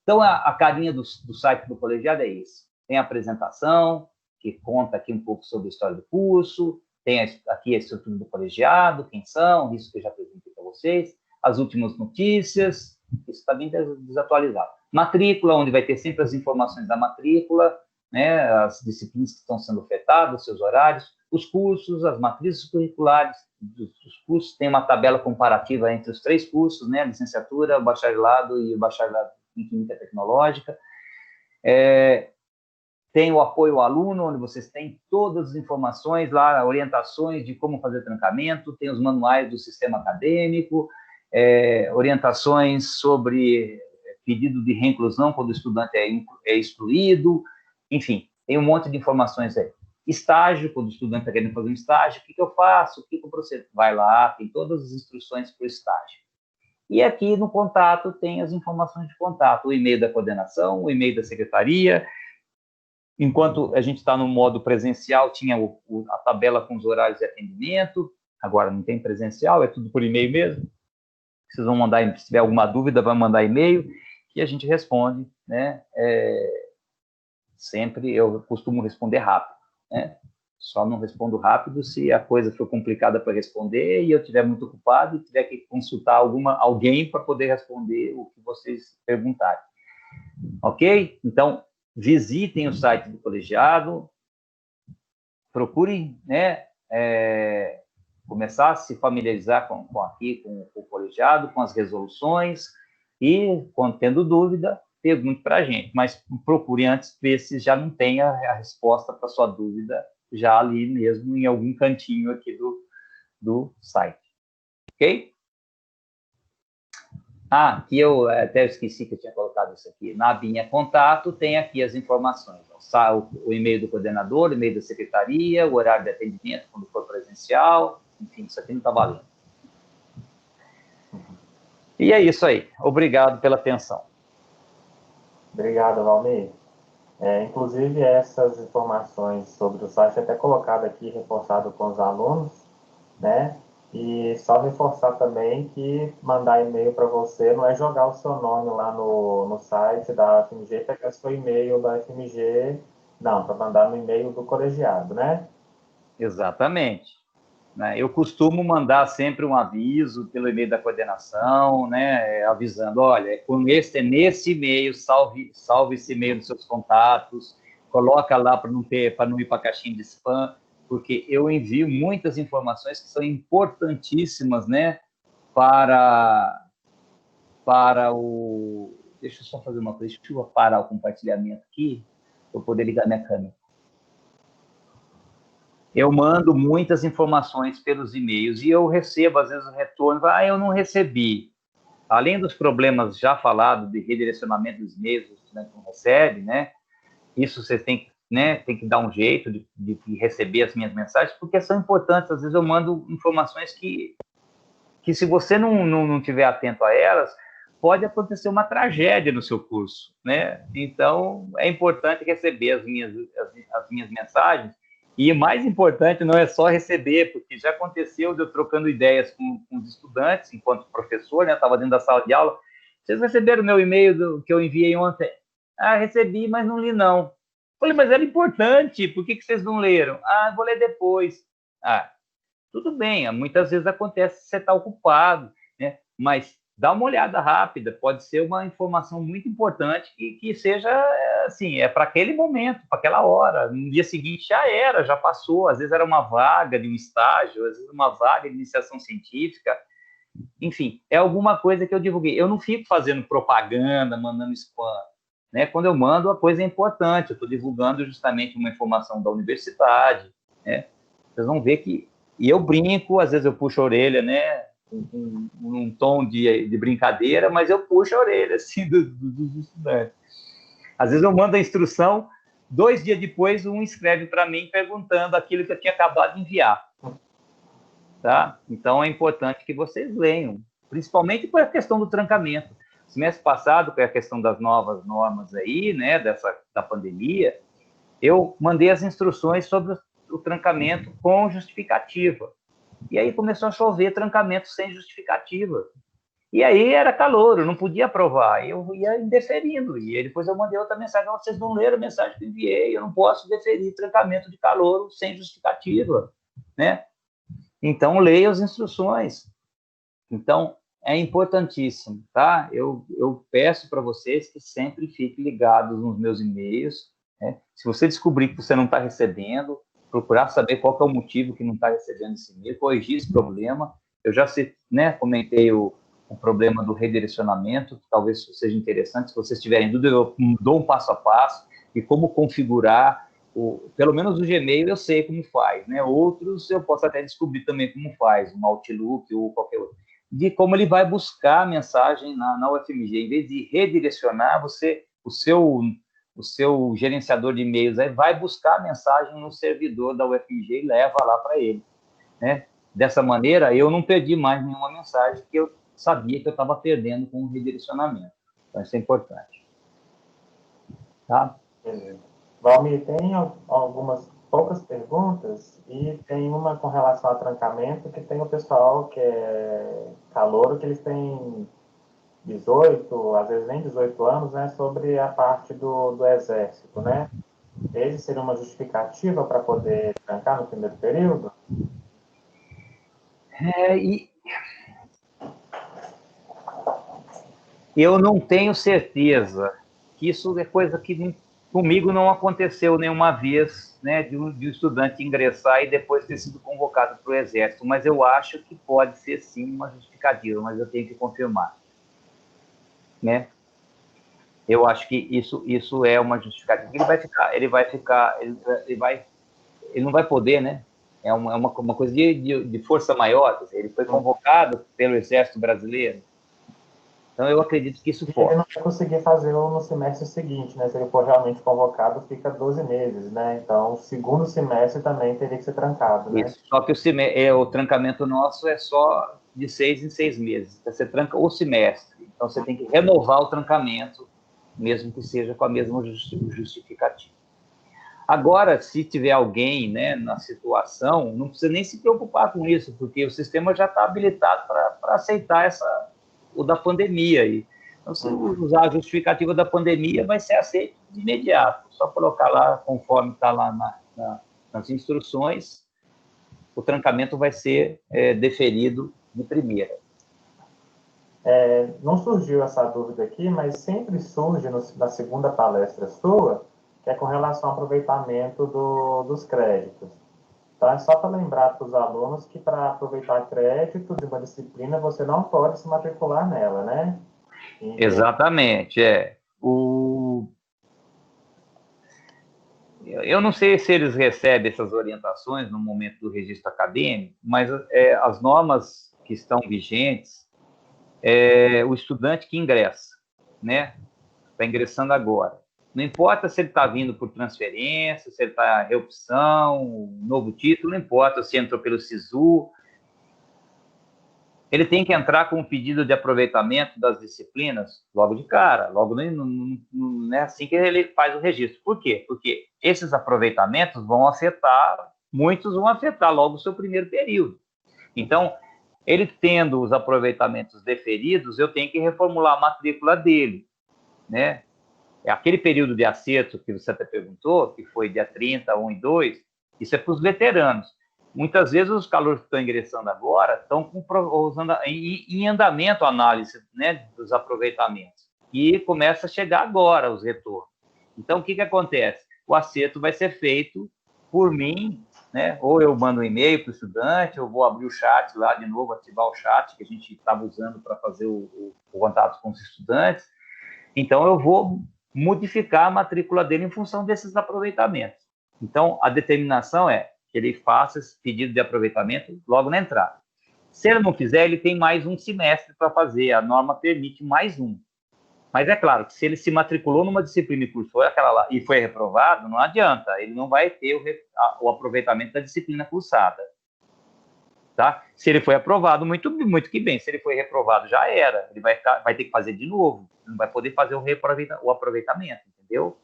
S3: Então, a carinha do site do colegiado é esse. Tem a apresentação, que conta aqui um pouco sobre a história do curso, tem aqui a estrutura do colegiado, quem são, isso que eu já apresentei para vocês, as últimas notícias, isso está bem desatualizado. Matrícula, onde vai ter sempre as informações da matrícula, né, as disciplinas que estão sendo ofertadas, seus horários, os cursos, as matrizes curriculares dos cursos, tem uma tabela comparativa entre os 3 cursos, né, a licenciatura, o bacharelado e o bacharelado em Química Tecnológica. Tem o apoio ao aluno, onde vocês têm todas as informações lá, orientações de como fazer trancamento, tem os manuais do sistema acadêmico, orientações sobre pedido de reinclusão quando o estudante é excluído, enfim, Tem um monte de informações aí. Estágio, quando o estudante está querendo fazer um estágio, o que eu faço? O que eu procedo? Vai lá, tem todas as instruções para o estágio. E aqui no contato tem as informações de contato, o e-mail da coordenação, o e-mail da secretaria. Enquanto a gente está no modo presencial, tinha a tabela com os horários de atendimento, agora não tem presencial, é tudo por e-mail mesmo. Vocês vão mandar, se tiver alguma dúvida, vai mandar e-mail, que a gente responde, né? Sempre eu costumo responder rápido, né? Só não respondo rápido se a coisa for complicada para responder e eu estiver muito ocupado e tiver que consultar alguém para poder responder o que vocês perguntarem. Ok? Então, visitem o site do colegiado, procurem, né, começar a se familiarizar com o colegiado, com as resoluções e, quando tendo dúvida, pergunte para a gente, mas procure antes ver se já não tem a resposta para sua dúvida já ali mesmo em algum cantinho aqui do site. Ok? Aqui eu até esqueci que eu tinha colocado isso aqui. Na abinha contato tem aqui as informações. O e-mail do coordenador, o e-mail da secretaria, o horário de atendimento quando for presencial, enfim, isso aqui não está valendo. E é isso aí. Obrigado pela atenção.
S1: Obrigado, Valmir. Inclusive, essas informações sobre o site até colocado aqui, reforçado com os alunos, né? E só reforçar também que mandar e-mail para você não é jogar o seu nome lá no site da FMG, pegar seu e-mail da FMG, não, para mandar no e-mail do colegiado, né?
S3: Exatamente. Eu costumo mandar sempre um aviso pelo e-mail da coordenação, né, avisando, olha, nesse e-mail, salve esse e-mail nos seus contatos, coloca lá para não ir para a caixinha de spam, porque eu envio muitas informações que são importantíssimas, né, para o... Deixa eu só fazer uma coisa, deixa eu parar o compartilhamento aqui, para eu poder ligar minha câmera. Eu mando muitas informações pelos e-mails e eu recebo, às vezes, o retorno, eu não recebi. Além dos problemas já falados de redirecionamento dos e-mails, o estudante não recebe, né? Isso vocês têm, né, tem que dar um jeito de receber as minhas mensagens, porque são importantes. Às vezes eu mando informações que se você não tiver atento a elas, pode acontecer uma tragédia no seu curso, né? Então, é importante receber as minhas mensagens. E mais importante não é só receber, porque já aconteceu de eu trocando ideias com os estudantes, enquanto professor, né? Estava dentro da sala de aula. Vocês receberam o meu e-mail que eu enviei ontem? Recebi, mas não li, não. Falei, mas era importante, por que vocês não leram? Vou ler depois. Tudo bem, muitas vezes acontece que você está ocupado, né? Mas dá uma olhada rápida, pode ser uma informação muito importante que seja, assim, para aquele momento, para aquela hora. No dia seguinte já passou. Às vezes era uma vaga de um estágio, às vezes uma vaga de iniciação científica. Enfim, é alguma coisa que eu divulguei. Eu não fico fazendo propaganda, mandando spam, né? Quando eu mando, a coisa é importante. Eu estou divulgando justamente uma informação da universidade, né? Vocês vão ver que... E eu brinco, às vezes eu puxo a orelha, né? Um tom de brincadeira, mas eu puxo a orelha, assim, dos estudantes. Às vezes eu mando a instrução, 2 dias depois, um escreve para mim perguntando aquilo que eu tinha acabado de enviar. Tá? Então, é importante que vocês leiam, principalmente por a questão do trancamento. Semestre passado, com a questão das novas normas aí, né, da pandemia, eu mandei as instruções sobre o trancamento com justificativa. E aí começou a chover trancamento sem justificativa. E aí era calor, eu não podia aprovar, eu ia indeferindo. E aí depois eu mandei outra mensagem, vocês não leram a mensagem que eu enviei, eu não posso deferir trancamento de calor sem justificativa, né? Então, leia as instruções. Então, é importantíssimo, tá? Eu peço para vocês que sempre fiquem ligados nos meus e-mails, né? Se você descobrir que você não está recebendo, procurar saber qual que é o motivo que não está recebendo esse e-mail, corrigir esse problema. Eu já comentei o problema do redirecionamento, que talvez seja interessante. Se vocês tiverem dúvida, eu dou um passo a passo e como configurar, pelo menos o Gmail eu sei como faz, né? Outros eu posso até descobrir também como faz, um Outlook ou qualquer outro. De como ele vai buscar a mensagem na UFMG. Em vez de redirecionar, o seu gerenciador de e-mails aí vai buscar a mensagem no servidor da UFMG e leva lá para ele, né? Dessa maneira, eu não perdi mais nenhuma mensagem que eu sabia que eu estava perdendo com o redirecionamento. Então, isso é importante. Tá?
S1: Beleza. Valmir, tem algumas poucas perguntas e tem uma com relação a trancamento, que tem o pessoal que é calouro, que eles têm 18, às vezes nem 18 anos, né, sobre a parte do Exército, né? Esse seria uma justificativa para poder trancar no primeiro período?
S3: Eu não tenho certeza que isso é coisa que comigo não aconteceu nenhuma vez, né, de um estudante ingressar e depois ter sido convocado para o Exército, mas eu acho que pode ser sim uma justificativa, mas eu tenho que confirmar, né? Eu acho que isso é uma justificativa. Ele não vai poder, né? É uma coisa de força maior. Ele foi convocado pelo Exército Brasileiro. Então, eu acredito que isso pode.
S1: Ele não vai conseguir fazer no semestre seguinte, né? Se ele for realmente convocado, fica 12 meses, né? Então, o segundo semestre também teria que ser trancado, né?
S3: Isso. Só que o trancamento nosso é só de 6 em 6 meses. Então, você tranca o semestre. Então, você tem que renovar o trancamento, mesmo que seja com a mesma justificativa. Agora, se tiver alguém, né, na situação, não precisa nem se preocupar com isso, porque o sistema já está habilitado para aceitar o da pandemia. Então, se usar a justificativa da pandemia, vai ser aceito de imediato. Só colocar lá, conforme está lá nas instruções, o trancamento vai ser deferido de primeira.
S1: Não surgiu essa dúvida aqui, mas sempre surge na segunda palestra sua, que é com relação ao aproveitamento dos créditos. Então, é só para lembrar para os alunos que para aproveitar crédito de uma disciplina, você não pode se matricular nela, né?
S3: Exatamente, Eu não sei se eles recebem essas orientações no momento do registro acadêmico, mas as normas que estão vigentes, o estudante que ingressa, né? Está ingressando agora. Não importa se ele está vindo por transferência, se ele está reopção, novo título, não importa se entrou pelo SISU. Ele tem que entrar com um pedido de aproveitamento das disciplinas logo de cara, logo não é assim que ele faz o registro. Por quê? Porque esses aproveitamentos muitos vão afetar logo o seu primeiro período. Então, ele tendo os aproveitamentos deferidos, eu tenho que reformular a matrícula dele, né? Aquele período de acerto que você até perguntou, que foi dia 30, 1 e 2, isso é para os veteranos. Muitas vezes os calouros que estão ingressando agora estão usando em andamento a análise, né, dos aproveitamentos. E começa a chegar agora os retornos. Então, o que acontece? O acerto vai ser feito por mim, né? Ou eu mando um e-mail para o estudante, eu vou abrir o chat lá de novo, ativar o chat que a gente estava usando para fazer o contato com os estudantes. Então, eu vou modificar a matrícula dele em função desses aproveitamentos. Então, a determinação é que ele faça esse pedido de aproveitamento logo na entrada. Se ele não fizer, ele tem mais um semestre para fazer, a norma permite mais um. Mas é claro que se ele se matriculou numa disciplina e cursou aquela lá e foi reprovado, não adianta, ele não vai ter o aproveitamento da disciplina cursada. Tá? Se ele foi aprovado, muito que bem. Se ele foi reprovado, já era. Ele vai ter que fazer de novo. Não vai poder fazer o aproveitamento, entendeu?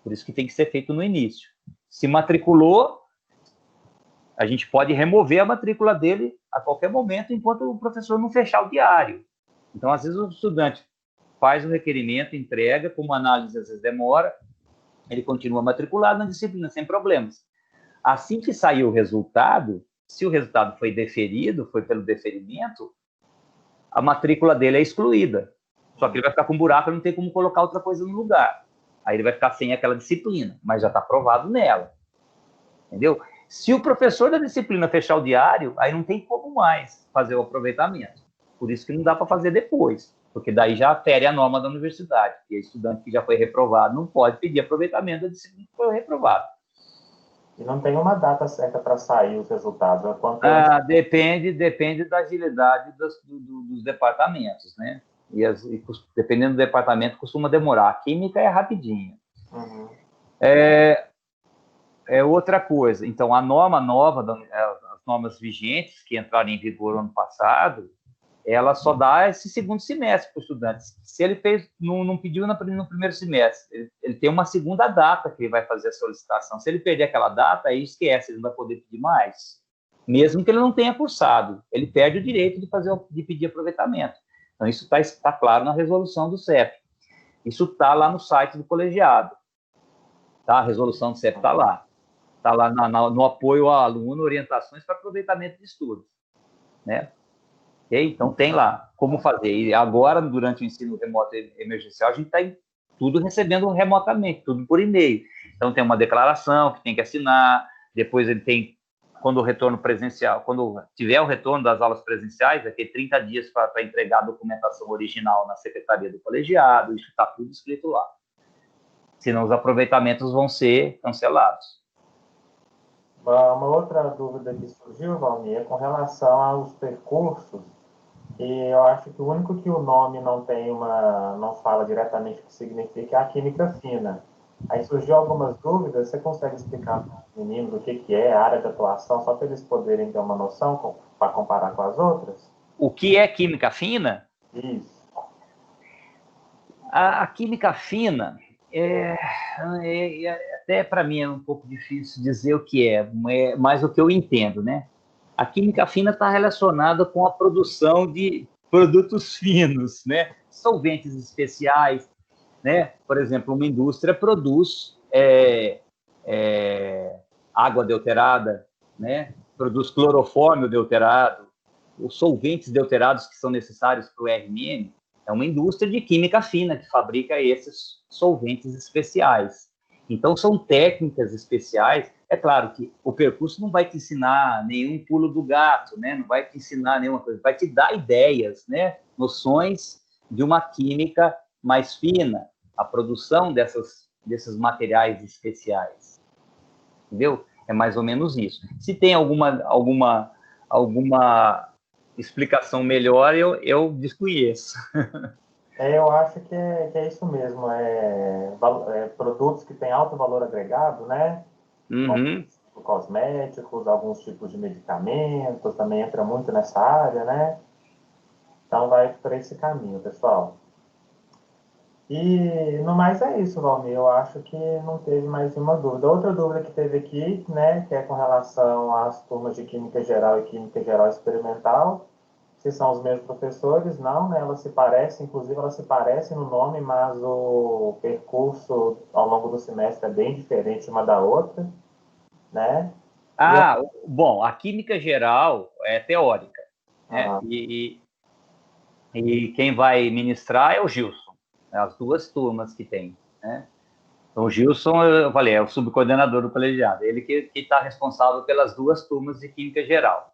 S3: Por isso que tem que ser feito no início. Se matriculou, a gente pode remover a matrícula dele a qualquer momento, enquanto o professor não fechar o diário. Então, às vezes, o estudante faz o requerimento, entrega, como a análise às vezes demora, ele continua matriculado na disciplina, sem problemas. Assim que sair o resultado, se o resultado foi deferido, foi pelo deferimento, a matrícula dele é excluída. Só que ele vai ficar com um buraco e não tem como colocar outra coisa no lugar. Aí ele vai ficar sem aquela disciplina, mas já está aprovado nela. Entendeu? Se o professor da disciplina fechar o diário, aí não tem como mais fazer o aproveitamento. Por isso que não dá para fazer depois, porque daí já fere a norma da universidade. E o estudante que já foi reprovado não pode pedir aproveitamento da disciplina que foi reprovado.
S1: E não tem uma data certa para sair os resultados?
S3: Depende da agilidade dos departamentos, né? E dependendo do departamento, costuma demorar. A química é rapidinho.
S1: Uhum.
S3: É outra coisa. Então, a norma nova, as normas vigentes que entraram em vigor no ano passado, ela só dá esse segundo semestre para o estudante. Se ele não pediu no primeiro semestre, ele tem uma segunda data que ele vai fazer a solicitação. Se ele perder aquela data, aí esquece, ele não vai poder pedir mais. Mesmo que ele não tenha cursado, ele perde o direito de pedir aproveitamento. Então, isso está claro na resolução do CEP. Isso está lá no site do colegiado. Tá? A resolução do CEP está lá. Está lá no apoio ao aluno, orientações para aproveitamento de estudos. Né? Okay? Então, tem lá como fazer. E agora, durante o ensino remoto emergencial, a gente está tudo recebendo remotamente, tudo por e-mail. Então, tem uma declaração que tem que assinar, depois ele tem, quando o retorno presencial, quando tiver o retorno das aulas presenciais, vai ter 30 dias para entregar a documentação original na secretaria do colegiado, isso está tudo escrito lá. Senão os aproveitamentos vão ser cancelados.
S1: Uma outra dúvida que surgiu, Valmir, é com relação aos percursos. E eu acho que o único que o nome não fala diretamente o que significa é a química fina. Aí surgiu algumas dúvidas, você consegue explicar para os meninos o que é a área de atuação, só para eles poderem ter uma noção para comparar com as outras?
S3: O que é química fina?
S1: Isso.
S3: A química fina, até para mim é um pouco difícil dizer o que é, mas o que eu entendo, né? A química fina está relacionada com a produção de produtos finos, né? Solventes especiais, né? Por exemplo, uma indústria produz água deuterada, né? Produz clorofórmio deuterado, os solventes deuterados que são necessários para o RMN. É uma indústria de química fina que fabrica esses solventes especiais. Então, são técnicas especiais. É claro que o percurso não vai te ensinar nenhum pulo do gato, né? Não vai te ensinar nenhuma coisa, vai te dar ideias, né? Noções de uma química mais fina, a produção desses materiais especiais. Entendeu? É mais ou menos isso. Se tem alguma explicação melhor, eu desconheço.
S1: Eu acho que é isso mesmo. Produtos que têm alto valor agregado, né?
S3: Uhum.
S1: Cosméticos, alguns tipos de medicamentos, também entra muito nessa área, né? Então vai por esse caminho, pessoal. E no mais é isso, Valmir. Eu acho que não teve mais nenhuma dúvida. Outra dúvida que teve aqui, né, que é com relação às turmas de Química Geral e Química Geral Experimental, se são os mesmos professores, não, né? Elas se parecem, inclusive elas se parecem no nome, mas o percurso ao longo do semestre é bem diferente uma da outra, né?
S3: Bom, a química geral é teórica, né?
S1: Ah,
S3: E quem vai ministrar é o Gilson, né? As duas turmas que tem, né? Então, o Gilson, eu falei, é o subcoordenador do colegiado, ele que está responsável pelas duas turmas de química geral.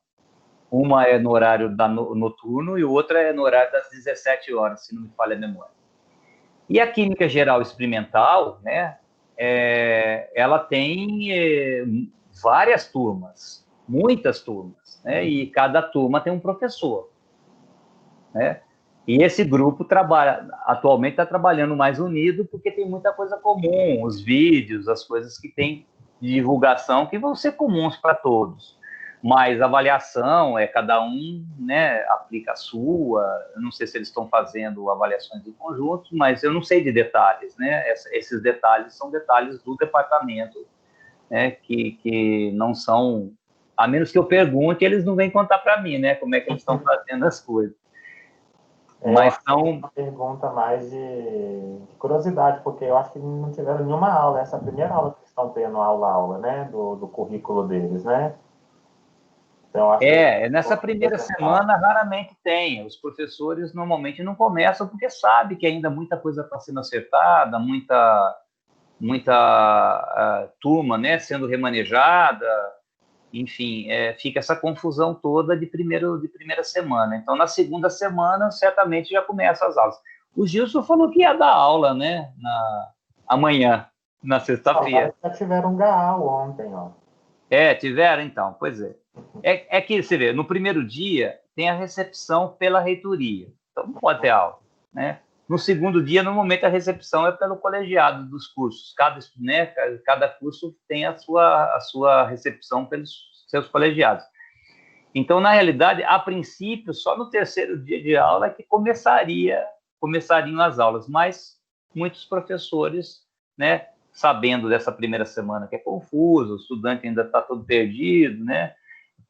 S3: Uma é no horário noturno e outra é no horário das 17 horas, se não me falha a memória. E a química geral experimental, né, ela tem várias turmas, muitas turmas, né, e cada turma tem um professor, né? E esse grupo atualmente está trabalhando mais unido porque tem muita coisa comum, os vídeos, as coisas que tem de divulgação que vão ser comuns para todos. Mas a avaliação cada um, né, aplica a sua. Eu não sei se eles estão fazendo avaliações em conjunto, mas eu não sei de detalhes, né? Esses detalhes são detalhes do departamento, né, que não são, a menos que eu pergunte, eles não vêm contar para mim, né, como é que eles estão fazendo as coisas.
S1: eu
S3: Mas
S1: acho que é
S3: são.
S1: uma pergunta mais de curiosidade, porque eu acho que não tiveram nenhuma aula, essa é a primeira aula que eles estão tendo aula, né, do currículo deles, né? Então, eu acho que
S3: Nessa primeira semana raramente tem. Os professores normalmente não começam porque sabe que ainda muita coisa está sendo acertada, muita turma, né, sendo remanejada, enfim, fica essa confusão toda de primeira semana. Então, na segunda semana, certamente já começam as aulas. O Gilson falou que ia dar aula, né, amanhã, na sexta-feira.
S1: já tiveram um GAAL ontem, ó.
S3: Tiveram então, pois é. É que, você vê, no primeiro dia tem a recepção pela reitoria, então não pode ter aula, né? No segundo dia, normalmente a recepção é pelo colegiado dos cursos. Cada curso tem a sua recepção pelos seus colegiados. Então, na realidade, a princípio, só no terceiro dia de aula é que começariam as aulas, mas muitos professores, né, sabendo dessa primeira semana que é confuso, o estudante ainda está todo perdido, né?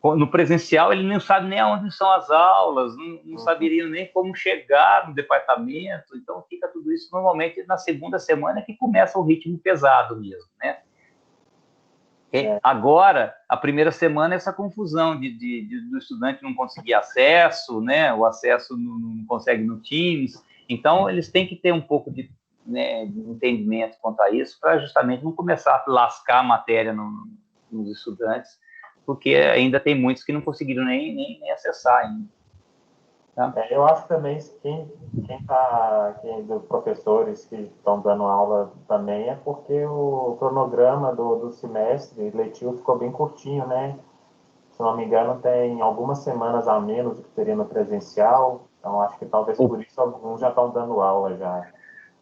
S3: No presencial, ele não sabe nem aonde são as aulas, não saberia nem como chegar no departamento, então fica tudo isso normalmente na segunda semana que começa o ritmo pesado mesmo, né? Agora, a primeira semana é essa confusão do estudante não conseguir acesso, né? O acesso não consegue no Teams, então eles têm que ter um pouco de, né, de entendimento quanto a isso, para justamente não começar a lascar a matéria nos estudantes, porque ainda tem muitos que não conseguiram nem acessar ainda. Tá?
S1: Eu acho também que dos professores que estão dando aula também é porque o cronograma do semestre letivo ficou bem curtinho, né? Se não me engano, tem algumas semanas a menos do que teria no presencial, então acho que talvez por isso alguns já estão dando aula já.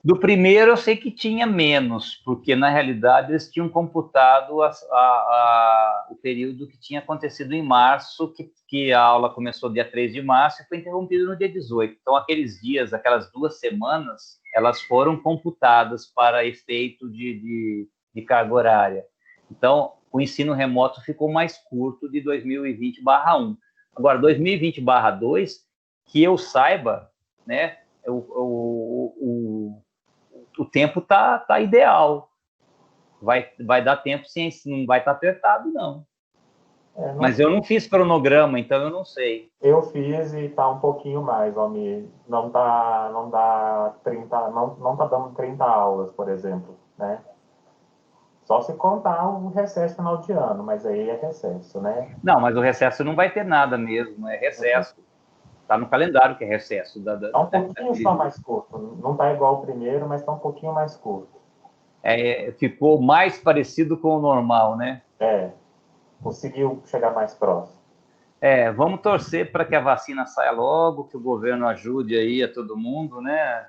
S3: Do primeiro eu sei que tinha menos, porque na realidade eles tinham computado o período que tinha acontecido em março, que a aula começou dia 3 de março e foi interrompida no dia 18. Então aqueles dias, aquelas 2 semanas, elas foram computadas para efeito de carga horária. Então o ensino remoto ficou mais curto de 2020/1. Agora, 2020/2, que eu saiba, né, o tempo tá ideal. Vai dar tempo, sim, não vai estar apertado, não. Mas eu não fiz cronograma, então eu não sei.
S1: Eu fiz e tá um pouquinho mais, Almir. Não dá 30, não tá dando 30 aulas, por exemplo, né? Só se contar o recesso final de ano, mas aí é recesso, né?
S3: Não, mas o recesso não vai ter nada mesmo, é recesso. Tá no calendário que é recesso.
S1: Tá um pouquinho só mais curto. Não tá igual o primeiro, mas tá um pouquinho mais curto.
S3: Ficou mais parecido com o normal, né?
S1: Conseguiu chegar mais próximo.
S3: Vamos torcer para que a vacina saia logo, que o governo ajude aí a todo mundo, né?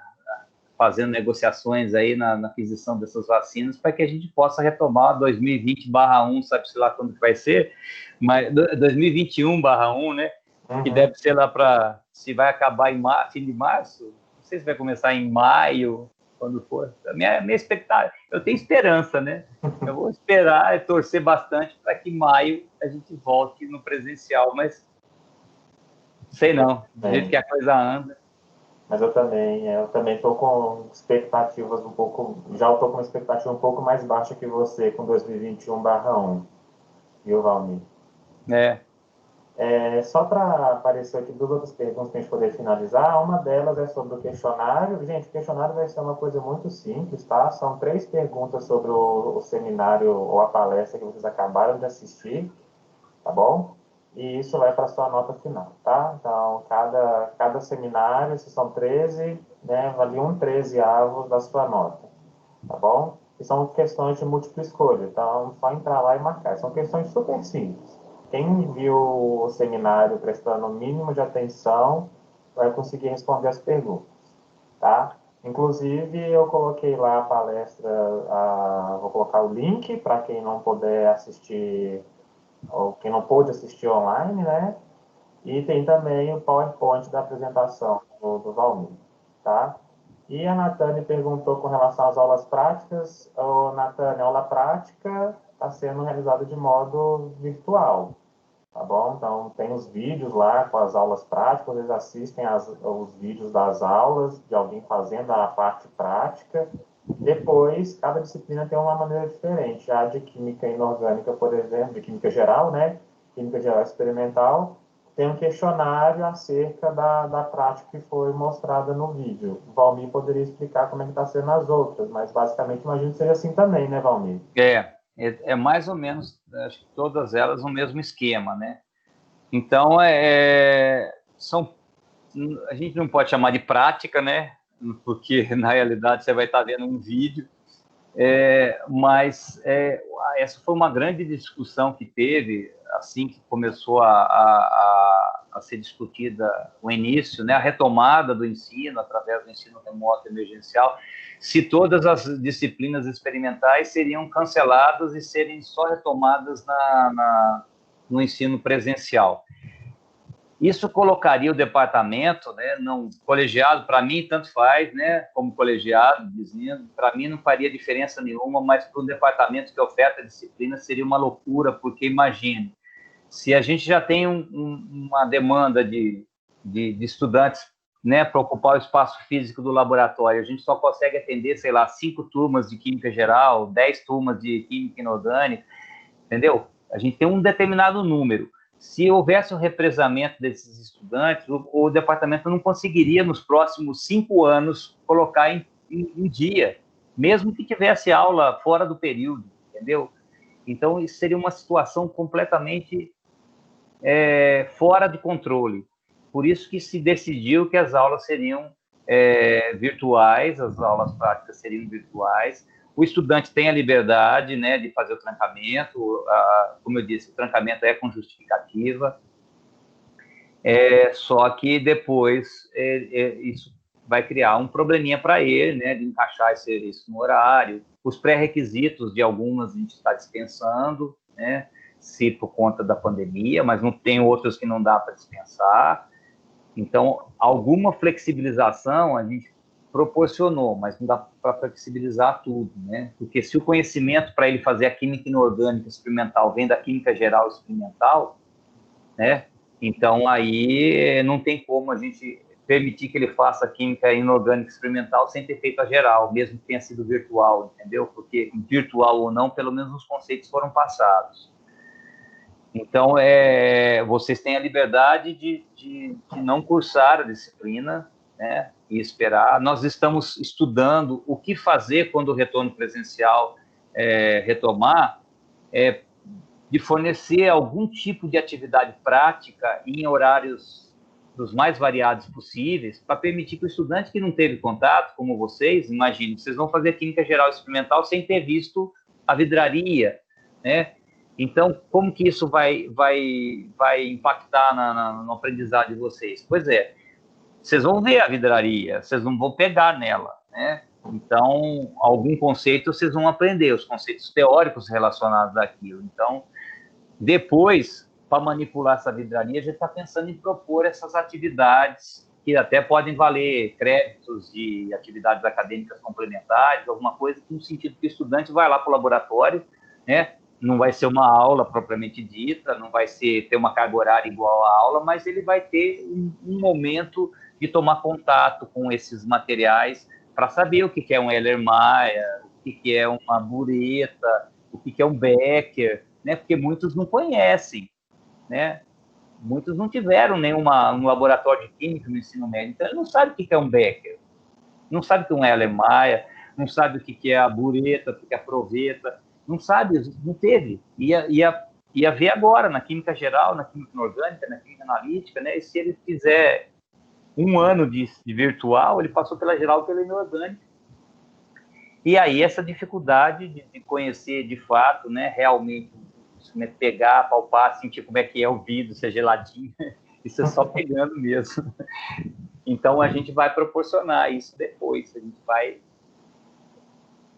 S3: Fazendo negociações aí na aquisição dessas vacinas, para que a gente possa retomar 2020/1, sabe-se lá quando que vai ser, mas 2021/1, né? Que deve ser lá para, se vai acabar em fim de março, não sei se vai começar em maio, quando for. Minha expectativa, eu tenho esperança, né? Eu vou esperar e torcer bastante para que em maio a gente volte no presencial, mas sei não, do jeito que a coisa anda.
S1: Mas eu também estou com expectativas já estou com uma expectativa um pouco mais baixa que você com 2021/1, viu, Valmir? Só para aparecer aqui 2 outras perguntas para a gente poder finalizar, uma delas é sobre o questionário. Gente, o questionário vai ser uma coisa muito simples, tá? São 3 perguntas sobre o seminário ou a palestra que vocês acabaram de assistir, tá bom? E isso vai para a sua nota final, tá? Então, cada seminário, se são 13, né, vale 1/13 da sua nota, tá bom? E são questões de múltipla escolha, então só entrar lá e marcar. São questões super simples. Quem viu o seminário prestando o mínimo de atenção vai conseguir responder as perguntas, tá? Inclusive, eu coloquei lá a palestra, vou colocar o link para quem não puder assistir, ou quem não pôde assistir online, né? E tem também o PowerPoint da apresentação do Valmir, tá? E a Natane perguntou com relação às aulas práticas. Natane, a aula prática está sendo realizada de modo virtual, tá bom? Então, tem os vídeos lá com as aulas práticas, eles assistem os vídeos das aulas, de alguém fazendo a parte prática. Depois, cada disciplina tem uma maneira diferente. A de química inorgânica, por exemplo, de química geral, né? Química geral experimental, tem um questionário acerca da prática que foi mostrada no vídeo. O Valmir poderia explicar como é que está sendo as outras, mas basicamente imagino que seja assim também, né, Valmir?
S3: É mais ou menos, acho que todas elas no mesmo esquema, né? Então, a gente não pode chamar de prática, né? Porque, na realidade, você vai estar vendo um vídeo, mas essa foi uma grande discussão que teve, assim que começou a a ser discutida o início, né, a retomada do ensino através do ensino remoto emergencial, se todas as disciplinas experimentais seriam canceladas e serem só retomadas no ensino presencial. Isso colocaria o departamento, né, não, colegiado, para mim, tanto faz, né, como colegiado, dizendo, para mim não faria diferença nenhuma, mas para um departamento que oferta a disciplina seria uma loucura, porque imagine, se a gente já tem uma demanda de estudantes, né, para ocupar o espaço físico do laboratório, a gente só consegue atender, sei lá, 5 turmas de Química Geral, 10 turmas de Química Inorgânica, entendeu? A gente tem um determinado número. Se houvesse um represamento desses estudantes, o departamento não conseguiria, nos próximos 5 anos, colocar em dia, mesmo que tivesse aula fora do período, entendeu? Então, isso seria uma situação completamente fora de controle. Por isso que se decidiu que as aulas seriam virtuais, as aulas práticas seriam virtuais. O estudante tem a liberdade, né, de fazer o trancamento, como eu disse, o trancamento é com justificativa, só que depois isso vai criar um probleminha para ele, né, de encaixar isso no horário. Os pré-requisitos de algumas a gente está dispensando, né, se por conta da pandemia, mas não tem outros que não dá para dispensar. Então, alguma flexibilização a gente proporcionou, mas não dá para flexibilizar tudo, né? Porque se o conhecimento para ele fazer a química inorgânica experimental vem da química geral experimental, né? Então, aí não tem como a gente permitir que ele faça a química inorgânica experimental sem ter feito a geral, mesmo que tenha sido virtual, entendeu? Porque virtual ou não, pelo menos os conceitos foram passados. Então, vocês têm a liberdade de não cursar a disciplina, né, e esperar. Nós estamos estudando o que fazer quando o retorno presencial retomar, de fornecer algum tipo de atividade prática em horários dos mais variados possíveis, para permitir que o estudante que não teve contato, como vocês, imagine, vocês vão fazer química geral experimental sem ter visto a vidraria, né? Então, como que isso vai impactar no aprendizado de vocês? Pois vocês vão ver a vidraria, vocês não vão pegar nela, né? Então, algum conceito vocês vão aprender, os conceitos teóricos relacionados àquilo. Então, depois, para manipular essa vidraria, a gente está pensando em propor essas atividades que até podem valer créditos de atividades acadêmicas complementares, alguma coisa no sentido que o estudante vai lá para o laboratório, né? Não vai ser uma aula propriamente dita, não vai ter uma carga horária igual à aula, mas ele vai ter um momento de tomar contato com esses materiais para saber o que é um Erlenmeyer, o que é uma bureta, o que é um Becker, né? Porque muitos não conhecem, né? Muitos não tiveram um laboratório de química no ensino médio, então ele não sabe o que é um Becker, não sabe o que é um Erlenmeyer, não sabe o que é a bureta, o que é a proveta, não sabe, não teve. Ia ver agora, na química geral, na química inorgânica, na química analítica, né? E se ele fizer 1 ano de virtual, ele passou pela geral e pela inorgânica. E aí essa dificuldade de conhecer de fato, né, realmente, pegar, palpar, sentir como é que é o vidro, se é geladinho, isso é só pegando mesmo. Então a gente vai proporcionar isso depois, a gente vai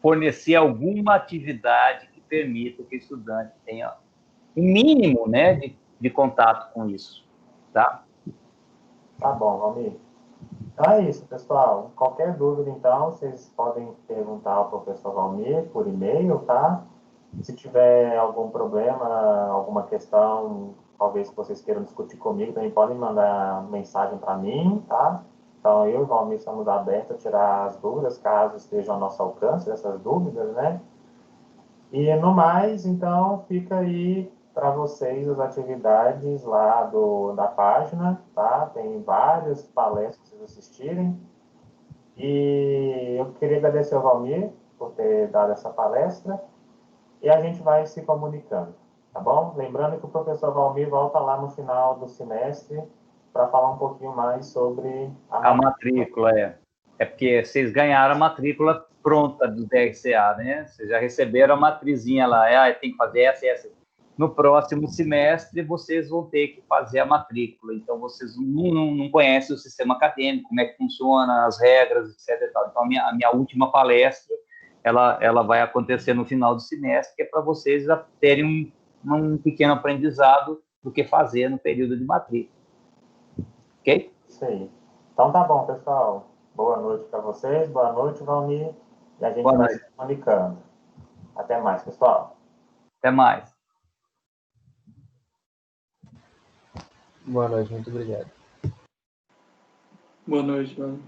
S3: fornecer alguma atividade que permita que o estudante tenha um mínimo, né, de contato com isso, tá?
S1: Tá bom, Valmir. Então é isso, pessoal. Qualquer dúvida, então, vocês podem perguntar ao professor Valmir por e-mail, tá? Se tiver algum problema, alguma questão, talvez que vocês queiram discutir comigo, também podem mandar mensagem para mim, tá? Então, eu e o Valmir estamos abertos a tirar as dúvidas, caso estejam ao nosso alcance, essas dúvidas, né? E, no mais, então, fica aí para vocês as atividades lá da página, tá? Tem várias palestras para vocês assistirem. E eu queria agradecer ao Valmir por ter dado essa palestra. E a gente vai se comunicando, tá bom? Lembrando que o professor Valmir volta lá no final do semestre para falar um pouquinho mais sobre
S3: a matrícula. É porque vocês ganharam a matrícula pronta do DRCA, né? Vocês já receberam a matrizinha lá, tem que fazer essa e essa. no próximo semestre vocês vão ter que fazer a matrícula. Então, vocês não conhecem o sistema acadêmico, como é que funciona, as regras, etc. E tal. Então, a minha última palestra, ela vai acontecer no final do semestre, que é para vocês terem um pequeno aprendizado do que fazer no período de matrícula. Ok?
S1: Isso aí. Então tá bom, pessoal. Boa noite para vocês, boa noite, Valmir. E a gente
S3: Boa
S1: vai
S3: noite.
S1: se comunicando. Até mais, pessoal.
S3: Até mais.
S4: Boa noite, muito obrigado.
S5: Boa noite, mano.